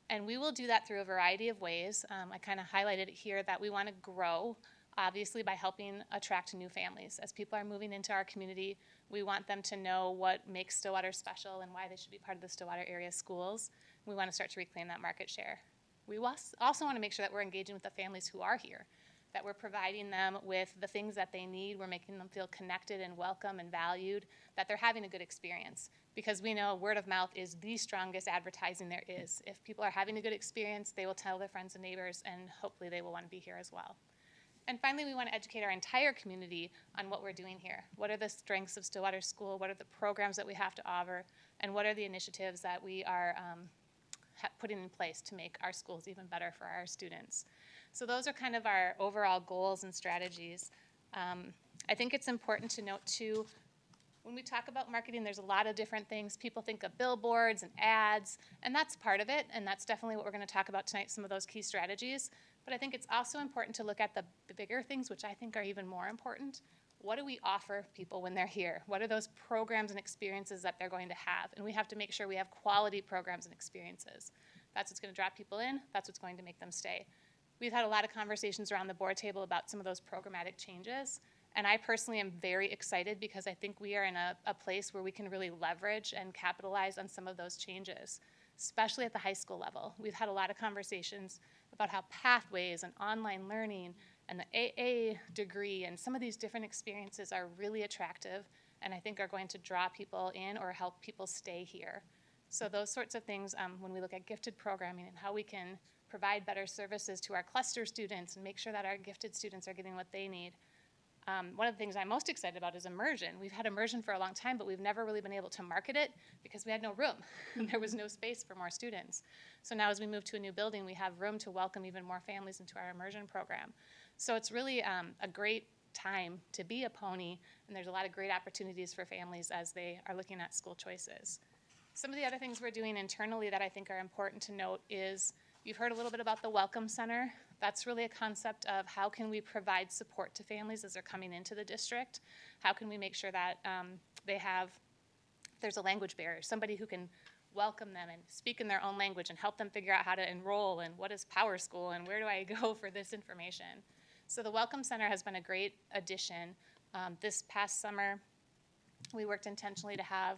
And we will do that through a variety of ways. I kind of highlighted it here that we want to grow, obviously, by helping attract new families. As people are moving into our community, we want them to know what makes Stillwater special and why they should be part of the Stillwater area schools. We want to start to reclaim that market share. We also want to make sure that we're engaging with the families who are here, that we're providing them with the things that they need, we're making them feel connected and welcome and valued, that they're having a good experience. Because we know word of mouth is the strongest advertising there is. If people are having a good experience, they will tell their friends and neighbors, and hopefully they will want to be here as well. And finally, we want to educate our entire community on what we're doing here. What are the strengths of Stillwater School? What are the programs that we have to offer? And what are the initiatives that we are putting in place to make our schools even better for our students? So those are kind of our overall goals and strategies. I think it's important to note, too, when we talk about marketing, there's a lot of different things. People think of billboards and ads, and that's part of it, and that's definitely what we're going to talk about tonight, some of those key strategies. But I think it's also important to look at the bigger things, which I think are even more important. What do we offer people when they're here? What are those programs and experiences that they're going to have? And we have to make sure we have quality programs and experiences. That's what's going to draw people in. That's what's going to make them stay. We've had a lot of conversations around the board table about some of those programmatic changes. And I personally am very excited because I think we are in a place where we can really leverage and capitalize on some of those changes, especially at the high school level. We've had a lot of conversations about how pathways and online learning and the AA degree and some of these different experiences are really attractive and I think are going to draw people in or help people stay here. So those sorts of things, when we look at gifted programming and how we can provide better services to our cluster students and make sure that our gifted students are getting what they need. One of the things I'm most excited about is immersion. We've had immersion for a long time, but we've never really been able to market it because we had no room. There was no space for more students. So now as we move to a new building, we have room to welcome even more families into our immersion program. So it's really a great time to be a pony, and there's a lot of great opportunities for families as they are looking at school choices. Some of the other things we're doing internally that I think are important to note is you've heard a little bit about the Welcome Center. That's really a concept of how can we provide support to families as they're coming into the district? How can we make sure that there's a language barrier, somebody who can welcome them and speak in their own language and help them figure out how to enroll and what is Power School and where do I go for this information? So the Welcome Center has been a great addition. This past summer, we worked intentionally to have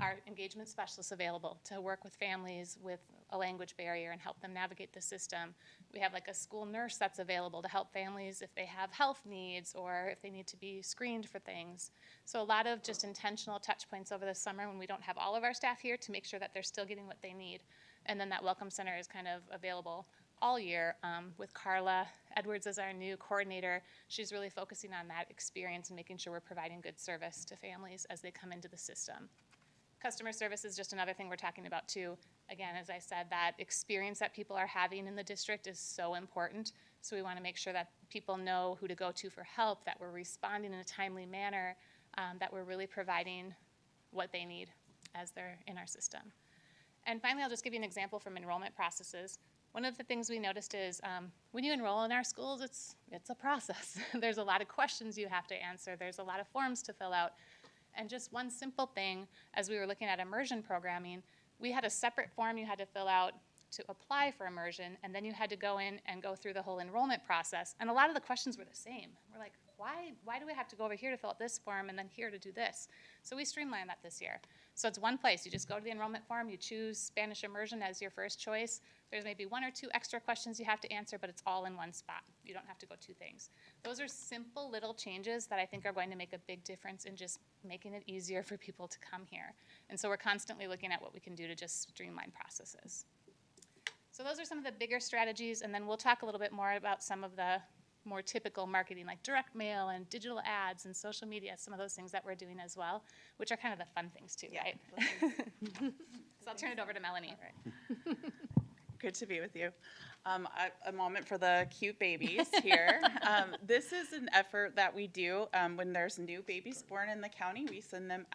our engagement specialists available to work with families with a language barrier and help them navigate the system. We have like a school nurse that's available to help families if they have health needs or if they need to be screened for things. So a lot of just intentional touch points over the summer when we don't have all of our staff here to make sure that they're still getting what they need. And then that Welcome Center is kind of available all year with Carla Edwards as our new coordinator. She's really focusing on that experience and making sure we're providing good service to families as they come into the system. Customer service is just another thing we're talking about too. Again, as I said, that experience that people are having in the district is so important. So we want to make sure that people know who to go to for help, that we're responding in a timely manner, that we're really providing what they need as they're in our system. And finally, I'll just give you an example from enrollment processes. One of the things we noticed is when you enroll in our schools, it's a process. There's a lot of questions you have to answer. There's a lot of forms to fill out. And just one simple thing, as we were looking at immersion programming, we had a separate form you had to fill out to apply for immersion, and then you had to go in and go through the whole enrollment process. And a lot of the questions were the same. We're like, why do we have to go over here to fill out this form and then here to do this? So we streamlined that this year. So it's one place. You just go to the enrollment form, you choose Spanish immersion as your first choice. There's maybe 1 or 2 extra questions you have to answer, but it's all in one spot. You don't have to go 2 things. Those are simple little changes that I think are going to make a big difference in just making it easier for people to come here. And so we're constantly looking at what we can do to just streamline processes. So those are some of the bigger strategies, and then we'll talk a little bit more about some of the more typical marketing like direct mail and digital ads and social media, some of those things that we're doing as well, which are kind of the fun things too, right? So I'll turn it over to Melanie. Good to be with you. A moment for the cute babies here. This is an effort that we do when there's new babies born in the county. We send them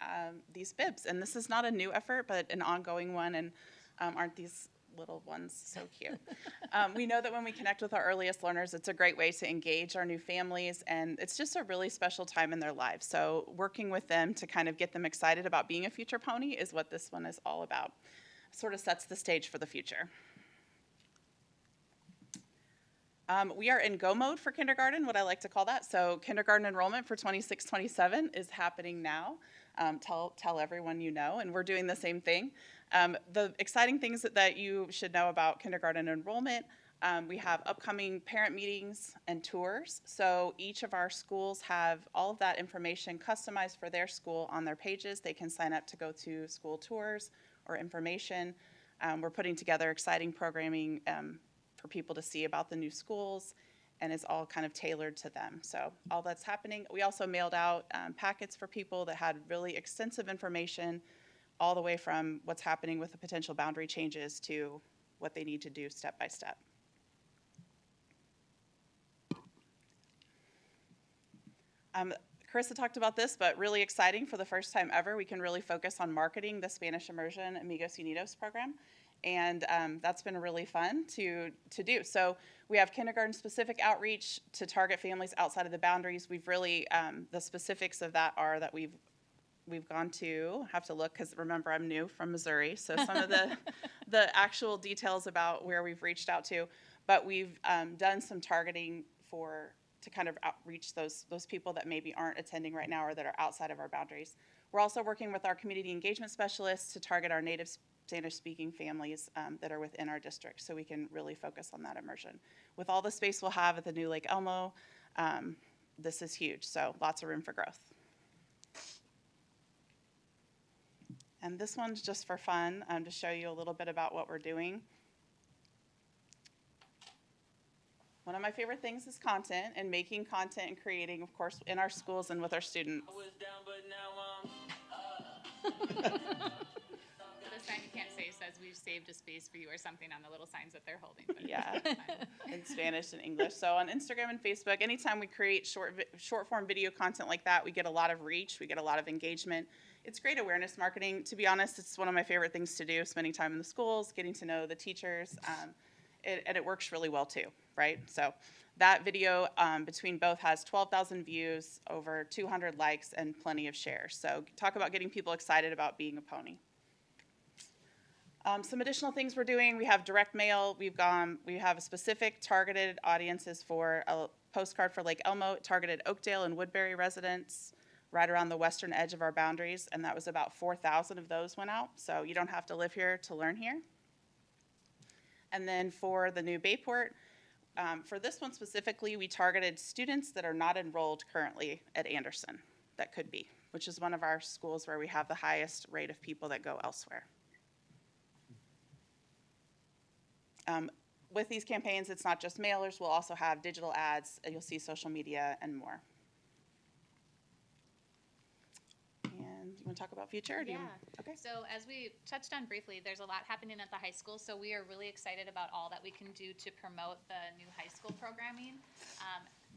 these bibs, and this is not a new effort, but an ongoing one, and aren't these little ones so cute. We know that when we connect with our earliest learners, it's a great way to engage our new families, and it's just a really special time in their lives. So working with them to kind of get them excited about being a future pony is what this one is all about. Sort of sets the stage for the future. We are in go mode for kindergarten, what I like to call that. So kindergarten enrollment for 26-27 is happening now. Tell everyone you know, and we're doing the same thing. The exciting things that you should know about kindergarten enrollment, we have upcoming parent meetings and tours. So each of our schools have all of that information customized for their school on their pages. They can sign up to go to school tours or information. We're putting together exciting programming for people to see about the new schools, and it's all kind of tailored to them. So all that's happening. We also mailed out packets for people that had really extensive information, all the way from what's happening with the potential boundary changes to what they need to do step by step. Carissa talked about this, but really exciting. For the first time ever, we can really focus on marketing the Spanish Immersion Amigos Unidos program. And that's been really fun to do. So we have kindergarten-specific outreach to target families outside of the boundaries. We've really, the specifics of that are that we've gone to, have to look, because remember, I'm new from Missouri, so some of the actual details about where we've reached out to, but we've done some targeting to kind of outreach those people that maybe aren't attending right now or that are outside of our boundaries. We're also working with our community engagement specialists to target our native Spanish-speaking families that are within our district, so we can really focus on that immersion. With all the space we'll have at the new Lake Elmo, this is huge, so lots of room for growth. And this one's just for fun, to show you a little bit about what we're doing. One of my favorite things is content, and making content and creating, of course, in our schools and with our students. This sign you can't say says we've saved a space for you or something on the little signs that they're holding. But Yeah, in Spanish and English. So on Instagram and Facebook, anytime we create short form video content like that, we get a lot of reach, we get a lot of engagement. It's great awareness marketing. To be honest, it's one of my favorite things to do, spending time in the schools, getting to know the teachers, and it works really well too, right? So that video between both has 12,000 views, over 200 likes, and plenty of shares. So talk about getting people excited about being a pony. Some additional things we're doing, we have direct mail. We have a specific targeted audiences for a postcard for Lake Elmo. It targeted Oakdale and Woodbury residents right around the western edge of our boundaries, and that was about 4,000 of those went out. So you don't have to live here to learn here. And then for the new Bayport, for this one specifically, we targeted students that are not enrolled currently at Anderson that could be, which is one of our schools where we have the highest rate of people that go elsewhere. with these campaigns, it's not just mailers. We'll also have digital ads, and you'll see social media and more. And you want to talk about future? Or do you, okay. So as we touched on briefly, there's a lot happening at the high school, so we are really excited about all that we can do to promote the new high school programming.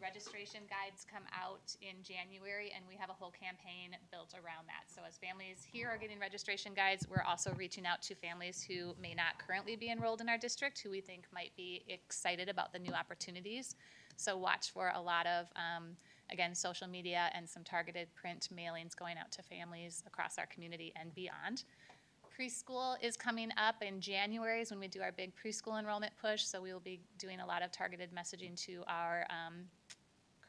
Registration guides come out in January, and we have a whole campaign built around that. So as families here are getting registration guides, we're also reaching out to families who may not currently be enrolled in our district, who we think might be excited about the new opportunities. So watch for a lot of, again, social media and some targeted print mailings going out to families across our community and beyond. Preschool is coming up in January is when we do our big preschool enrollment push, so we will be doing a lot of targeted messaging to our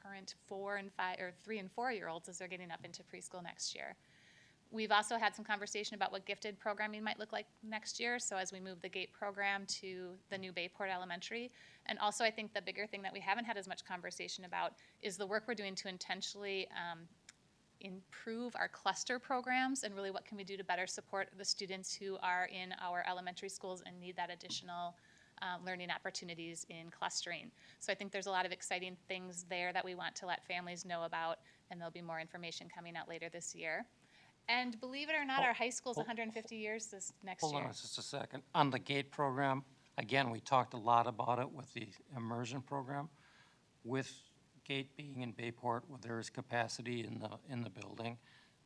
current 3 and 4 year olds as they're getting up into preschool next year. We've also had some conversation about what gifted programming might look like next year, so as we move the GATE program to the new Bayport Elementary. And also I think the bigger thing that we haven't had as much conversation about is the work we're doing to intentionally improve our cluster programs and really what can we do to better support the students who are in our elementary schools and need that additional learning opportunities in clustering. So I think there's a lot of exciting things there that we want to let families know about, and there'll be more information coming out later this year. And believe it or not, our high school's 150 years this next year. Hold on just a second. On the GATE program, again, we talked a lot about it with the immersion program. With GATE being in Bayport, where there is capacity in the building,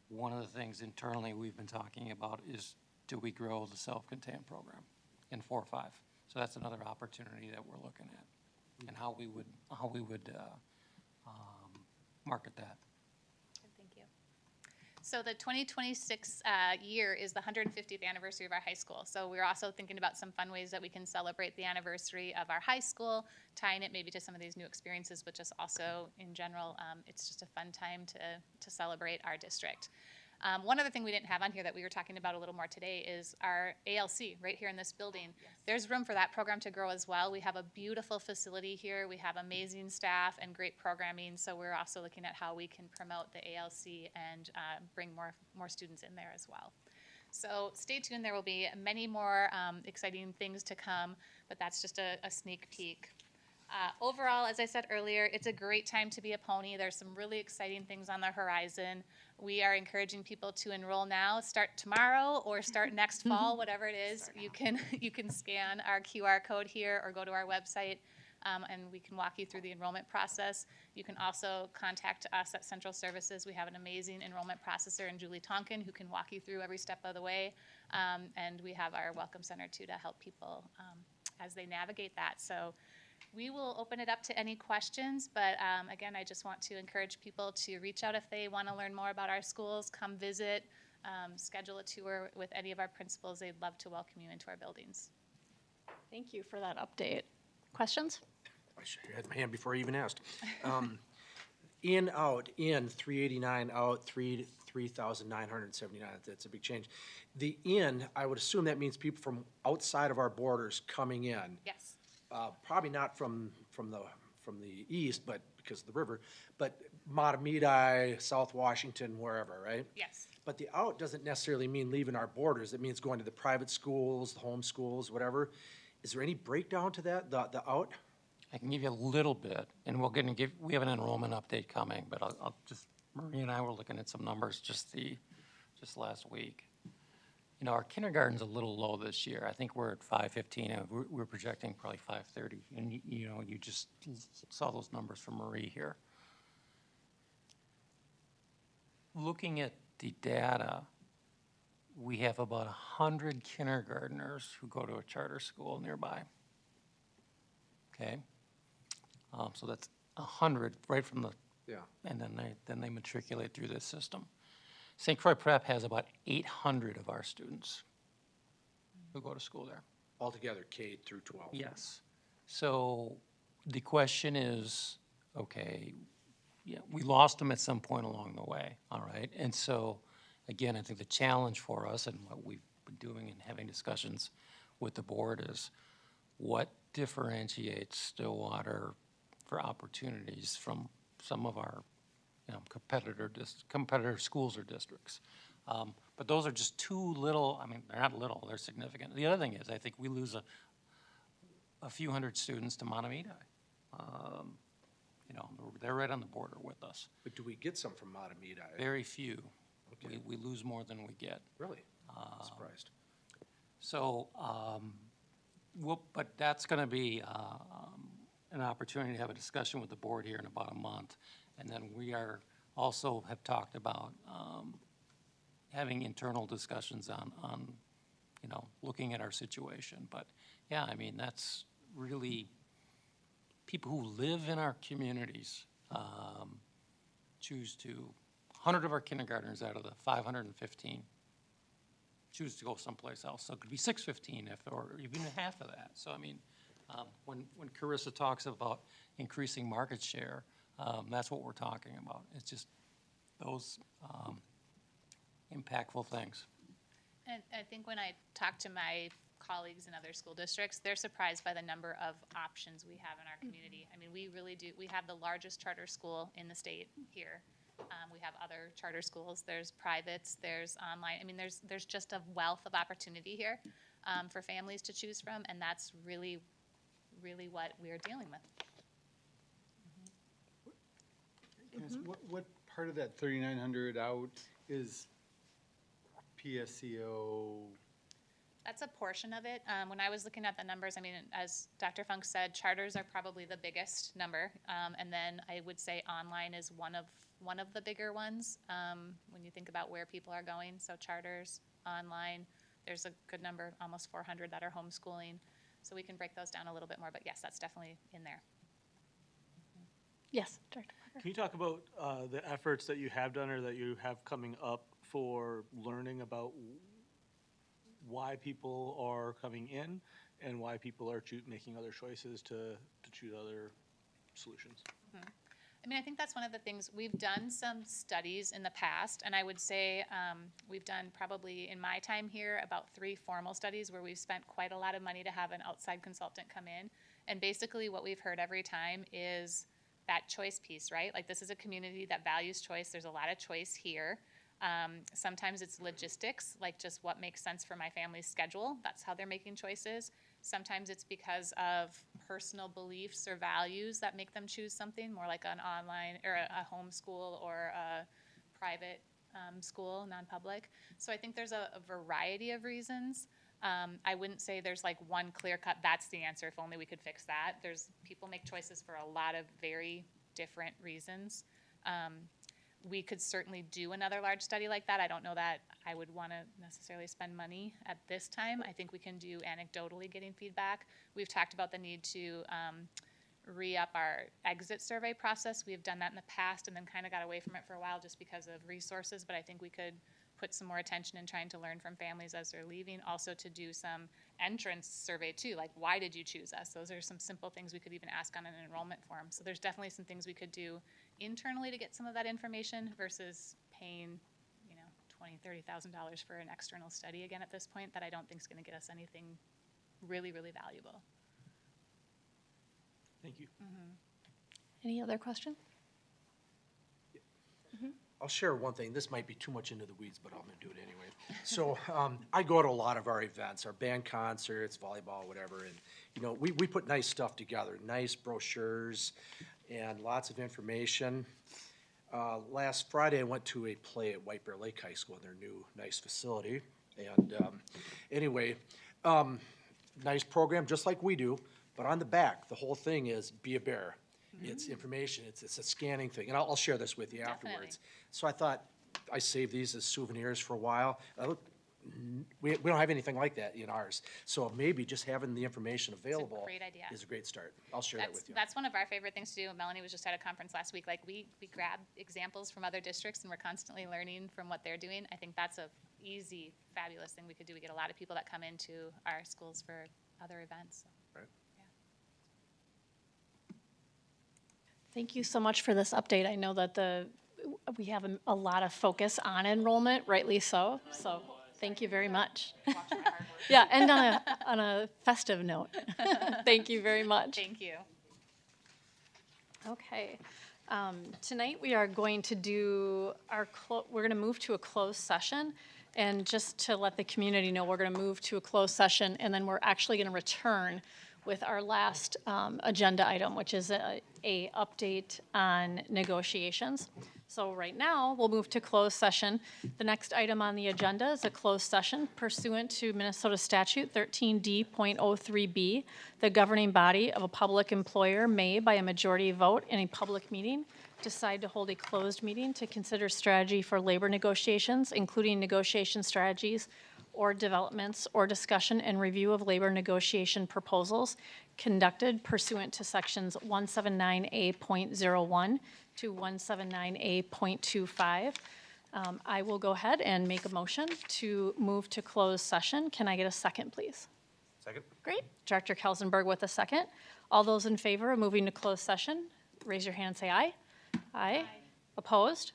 one of the things internally we've been talking about is, do we grow the self-contained program in 4 or 5? So that's another opportunity that we're looking at, and how we would market that. Thank you. So the 2026 year is the 150th anniversary of our high school. So we're also thinking about some fun ways that we can celebrate the anniversary of our high school, tying it maybe to some of these new experiences, but just also in general, it's just a fun time to celebrate our district. One other thing we didn't have on here that we were talking about a little more today is our ALC right here in this building. Yes. There's room for that program to grow as well. We have a beautiful facility here. We have amazing staff and great programming. So we're also looking at how we can promote the ALC and bring more students in there as well. So stay tuned. There will be many more exciting things to come, but that's just a sneak peek. Overall, as I said earlier, it's a great time to be a pony. There's some really exciting things on the horizon. We are encouraging people to enroll now, start tomorrow, or start next fall, whatever it is. You can scan our QR code here or go to our website, and we can walk you through the enrollment process. You can also contact us at Central Services. We have an amazing enrollment processor in Julie Tonkin who can walk you through every step of the way. And we have our Welcome Center too to help people as they navigate that. So we will open it up to any questions, but again, I just want to encourage people to reach out if they want to learn more about our schools, come visit, schedule a tour with any of our principals. They'd love to welcome you into our buildings. Thank you for that update. Questions? I should have had my hand before I even asked. In, out, in, 389, out, 3,979. That's a big change. The in, I would assume that means people from outside of our borders coming in. Yes. Probably not from the east, but because of the river, but Matamidi, South Washington, wherever, right? Yes. But the out doesn't necessarily mean leaving our borders. It means going to the private schools, the home schools, whatever. Is there any breakdown to that, the out? I can give you a little bit, and we have an enrollment update coming, but I'll just, Marie and I were looking at some numbers just last week. You know, our kindergarten's a little low this year. I think we're at 515, and we're projecting probably 530. And you know, you just saw those numbers from Marie here. Looking at the data, we have about 100 kindergartners who go to a charter school nearby. Okay, so that's 100 right from the, and then they matriculate through this system. St. Croix Prep has about 800 of our students who go to school there. Altogether, K through 12. Yes. So the question is, okay, yeah, we lost them at some point along the way, all right? And so, again, I think the challenge for us and what we've been doing and having discussions with the board is what differentiates Stillwater for opportunities from some of our competitor schools or districts. But those are just too little. I mean, they're not little, they're significant. The other thing is, I think we lose a few hundred students to Montemita. You know, they're right on the border with us. But do we get some from Matamita? Very few. Okay. We lose more than we get. Really? Surprised. So, but that's going to be an opportunity to have a discussion with the board here in about a month. And then we are also have talked about having internal discussions on, you know, looking at our situation. But yeah, I mean, that's really people who live in our communities choose to, 100 of our kindergartners out of the 515 choose to go someplace else. So it could be 615 or even half of that. So I mean, when Carissa talks about increasing market share, that's what we're talking about. It's just those impactful things. And I think when I talk to my colleagues in other school districts, they're surprised by the number of options we have in our community. I mean, we really do. We have the largest charter school in the state here. We have other charter schools. There's privates. There's online. I mean, there's just a wealth of opportunity here for families to choose from, and that's really, really what we're dealing with. Yes, what part of that 3,900 out is PSEO? That's a portion of it. When I was looking at the numbers, I mean, as Dr. Funk said, charters are probably the biggest number, and then I would say online is one of the bigger ones when you think about where people are going. So charters, online, there's a good number, almost 400 that are homeschooling. So we can break those down a little bit more, but yes, that's definitely in there. Yes, Dr. Parker. Can you talk about the efforts that you have done or that you have coming up for learning about why people are coming in and why people are making other choices to choose other solutions? Mm-hmm. I mean, I think that's one of the things, we've done some studies in the past, and I would say we've done probably in my time here about 3 formal studies where we've spent quite a lot of money to have an outside consultant come in. And basically what we've heard every time is that choice piece, right? Like, this is a community that values choice. There's a lot of choice here. Sometimes it's logistics, like just what makes sense for my family's schedule. That's how they're making choices. Sometimes it's because of personal beliefs or values that make them choose something more like an online or a homeschool or a private school, non-public. So I think there's a variety of reasons. I wouldn't say there's like one clear cut, that's the answer, if only we could fix that. People make choices for a lot of very different reasons. We could certainly do another large study like that. I don't know that I would want to necessarily spend money at this time. I think we can do anecdotally getting feedback. We've talked about the need to re-up our exit survey process. We've done that in the past and then kind of got away from it for a while just because of resources, but I think we could put some more attention in trying to learn from families as they're leaving. Also to do some entrance survey too, like why did you choose us? Those are some simple things we could even ask on an enrollment form. So there's definitely some things we could do internally to get some of that information versus paying, you know, $20,000, $30,000 for an external study again at this point that I don't think is going to get us anything really, really valuable. Thank you. Mm-hmm. Any other questions? I'll share one thing. This might be too much into the weeds, but I'm going to do it anyway. So I go to a lot of our events, our band concerts, volleyball, whatever, and you know we put nice stuff together, nice brochures, and lots of information. Last Friday, I went to a play at White Bear Lake High School in their new nice facility, and anyway, nice program just like we do. But on the back, the whole thing is be a bear. It's information, it's a scanning thing, and I'll share this with you afterwards. So I thought, I saved these as souvenirs for a while. We don't have anything like that in ours, so maybe just having the information available great idea. is a great start. I'll share that with you. That's one of our favorite things to do. Melanie was just at a conference last week. Like we grab examples from other districts and we're constantly learning from what they're doing. I think that's a easy, fabulous thing we could do. We get a lot of people that come into our schools for other events. Right. Thank you so much for this update. I know that we have a lot of focus on enrollment, rightly so. So thank you very much. Yeah, and on a festive note. Thank you very much. Thank you. Okay. Tonight we are going to do we're going to move to a closed session. And just to let the community know, we're going to move to a closed session and then we're actually going to return with our last agenda item, which is a update on negotiations. So right now, we'll move to closed session. The next item on the agenda is a closed session pursuant to Minnesota Statute 13D.03B. The governing body of a public employer may, by a majority vote in a public meeting, decide to hold a closed meeting to consider strategy for labor negotiations, including negotiation strategies or developments or discussion and review of labor negotiation proposals conducted pursuant to sections 179A.01 to 179A.25. I will go ahead and make a motion to move to closed session. Can I get a second, please? Second. Great. Director Kelsenberg with a second. All those in favor of moving to closed session, raise your hand and say aye. Aye. Opposed?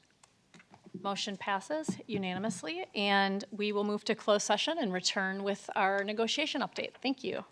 Motion passes unanimously, and we will move to closed session and return with our negotiation update. Thank you.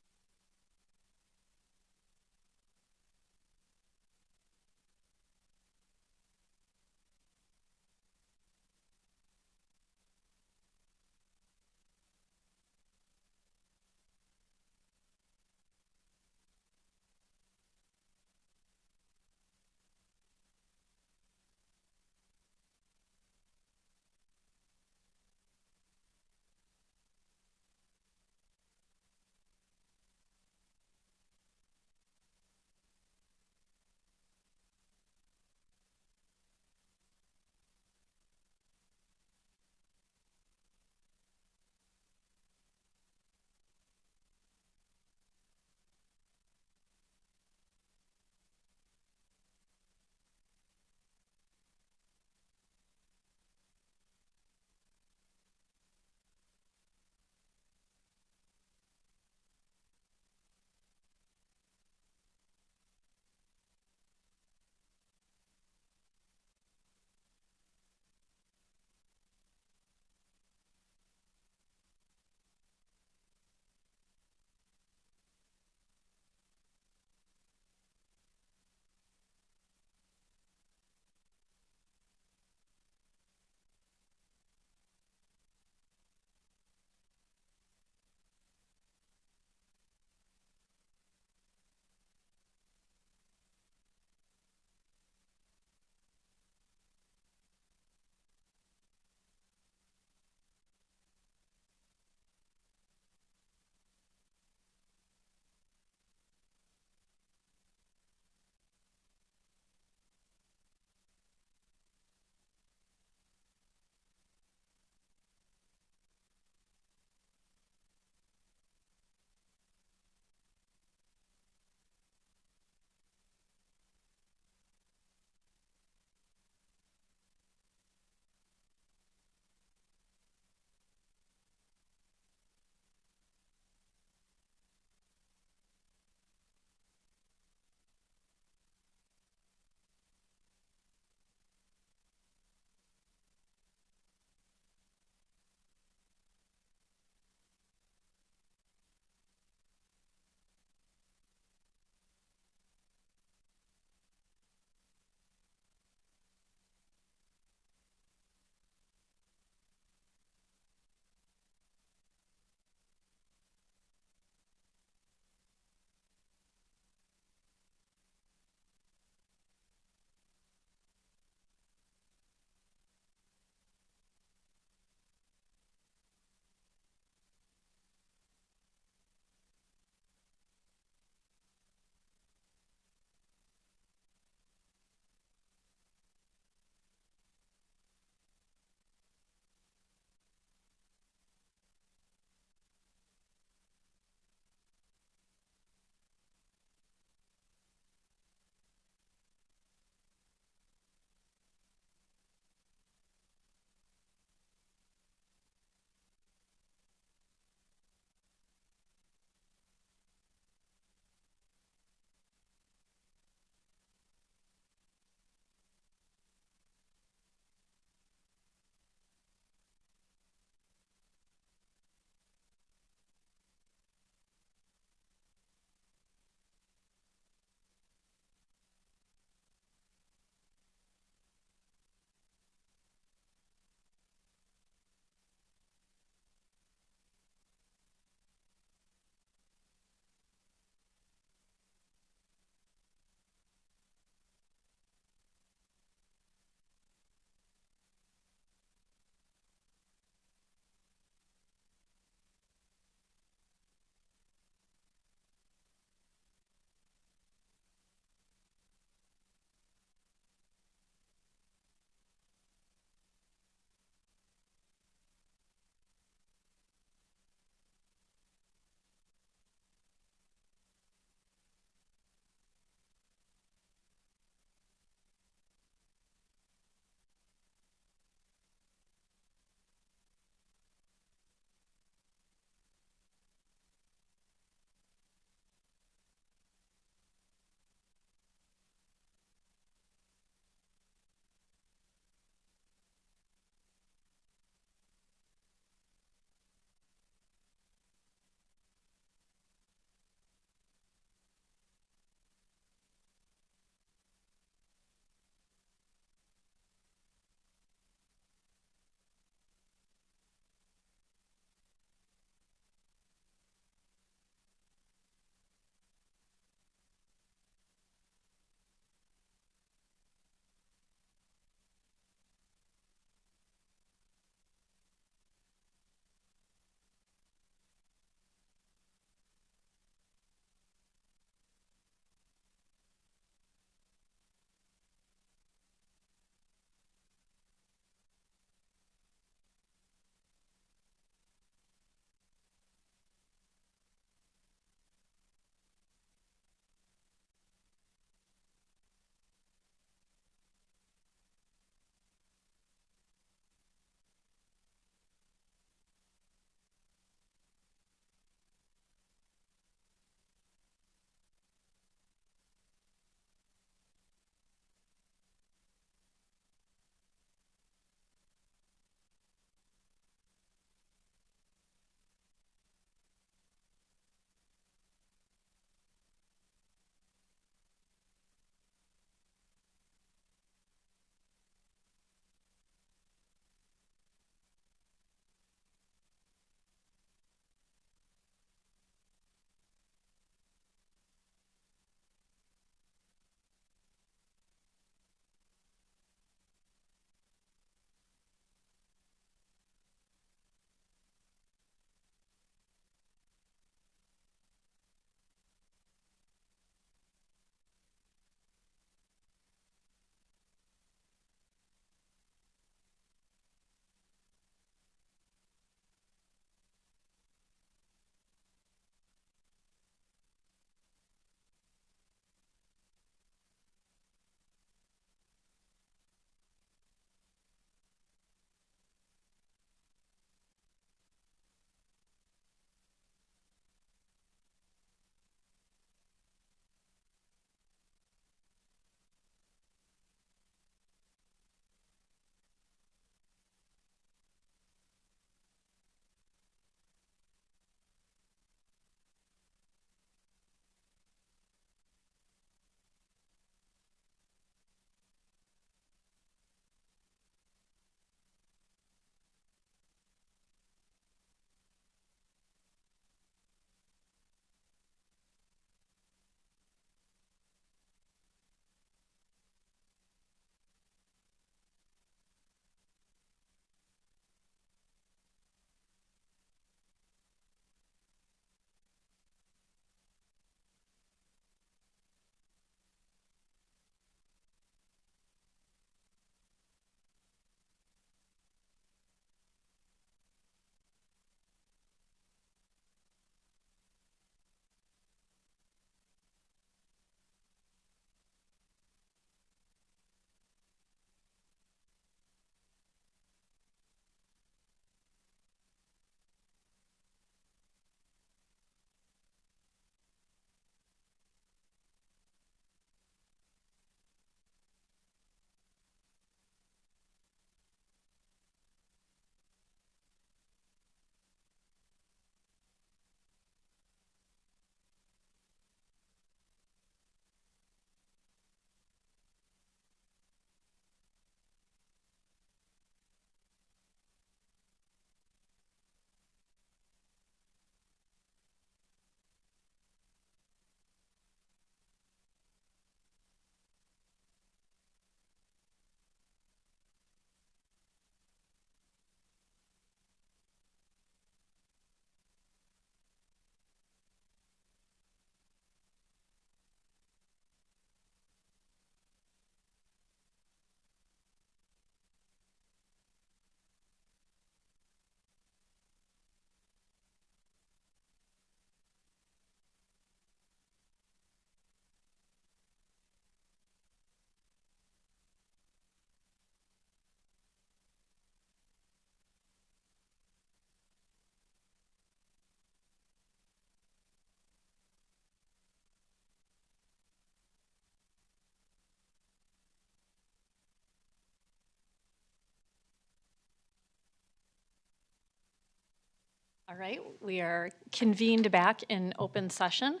All right, we are convened back in open session,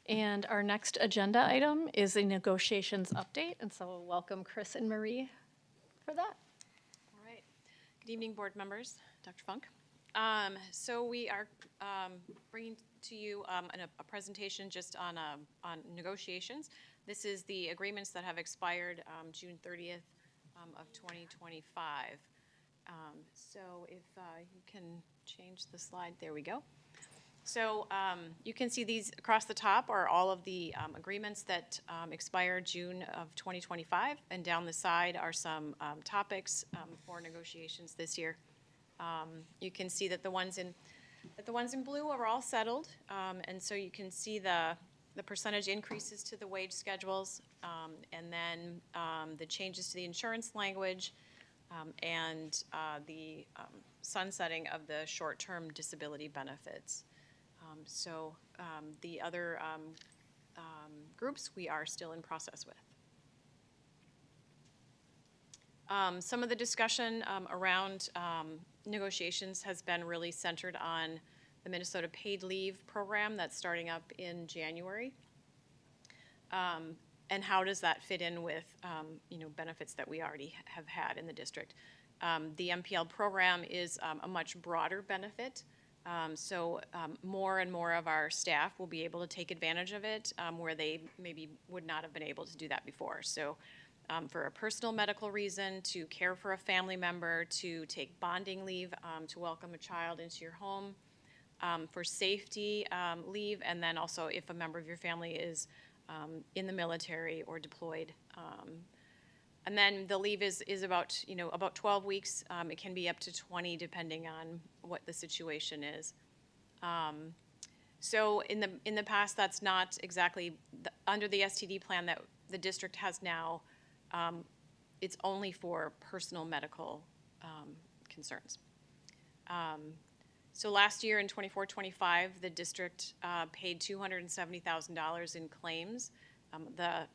and our next agenda item is a negotiations update, and so welcome Chris and Marie for that. All right. Good evening, board members, Dr. Funk. So we are bringing to you a presentation just on negotiations. This is the agreements that have expired June 30th of 2025. So if you can change the slide, there we go. So you can see these across the top are all of the agreements that expired June of 2025, and down the side are some topics for negotiations this year. You can see that the ones in blue are all settled, and so you can see the percentage increases to the wage schedules, and then the changes to the insurance language, and the sunsetting of the short-term disability benefits. So the other groups we are still in process with. Some of the discussion around negotiations has been really centered on the Minnesota Paid Leave Program that's starting up in January. And how does that fit in with benefits that we already have had in the district? The MPL program is a much broader benefit. So more and more of our staff will be able to take advantage of it where they maybe would not have been able to do that before. So for a personal medical reason, to care for a family member, to take bonding leave, to welcome a child into your home, for safety leave, and then also if a member of your family is in the military or deployed. And then the leave is about 12 weeks. It can be up to 20 depending on what the situation is. So in the past, that's not exactly under the STD plan that the district has now. It's only for personal medical concerns. So last year in 24-25, the district paid $270,000 in claims. The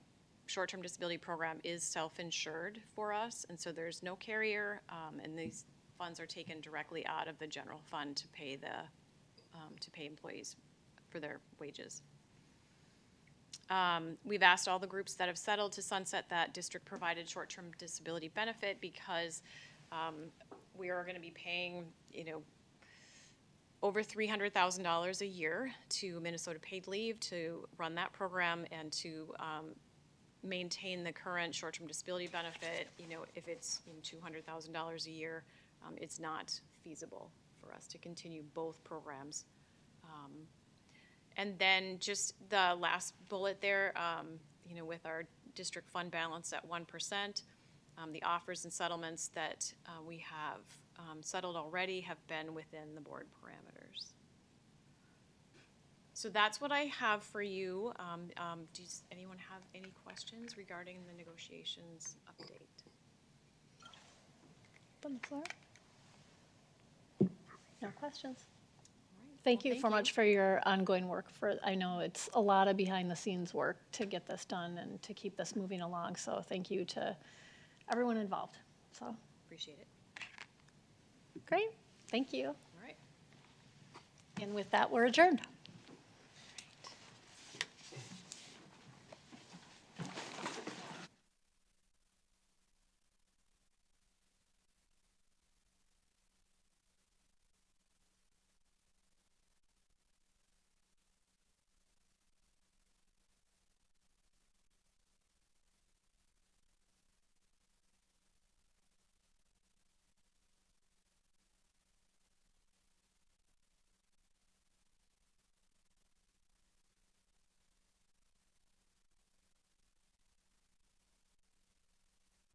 short-term disability program is self-insured for us, and so there's no carrier, and these funds are taken directly out of the general fund to pay employees for their wages. We've asked all the groups that have settled to sunset that district-provided short-term disability benefit because we are going to be paying, over $300,000 a year to Minnesota Paid Leave to run that program and to maintain the current short-term disability benefit. If it's $200,000 a year, it's not feasible for us to continue both programs. And then just the last bullet there, with our district fund balance at 1%, the offers and settlements that we have settled already have been within the board parameters. So that's what I have for you. Does anyone have any questions regarding the negotiations update? On the floor? No questions. Thank you so much for your ongoing work. I know it's a lot of behind-the-scenes work to get this done and to keep this moving along. So thank you to everyone involved. So appreciate it. Great. Thank you. All right. And with that, we're adjourned.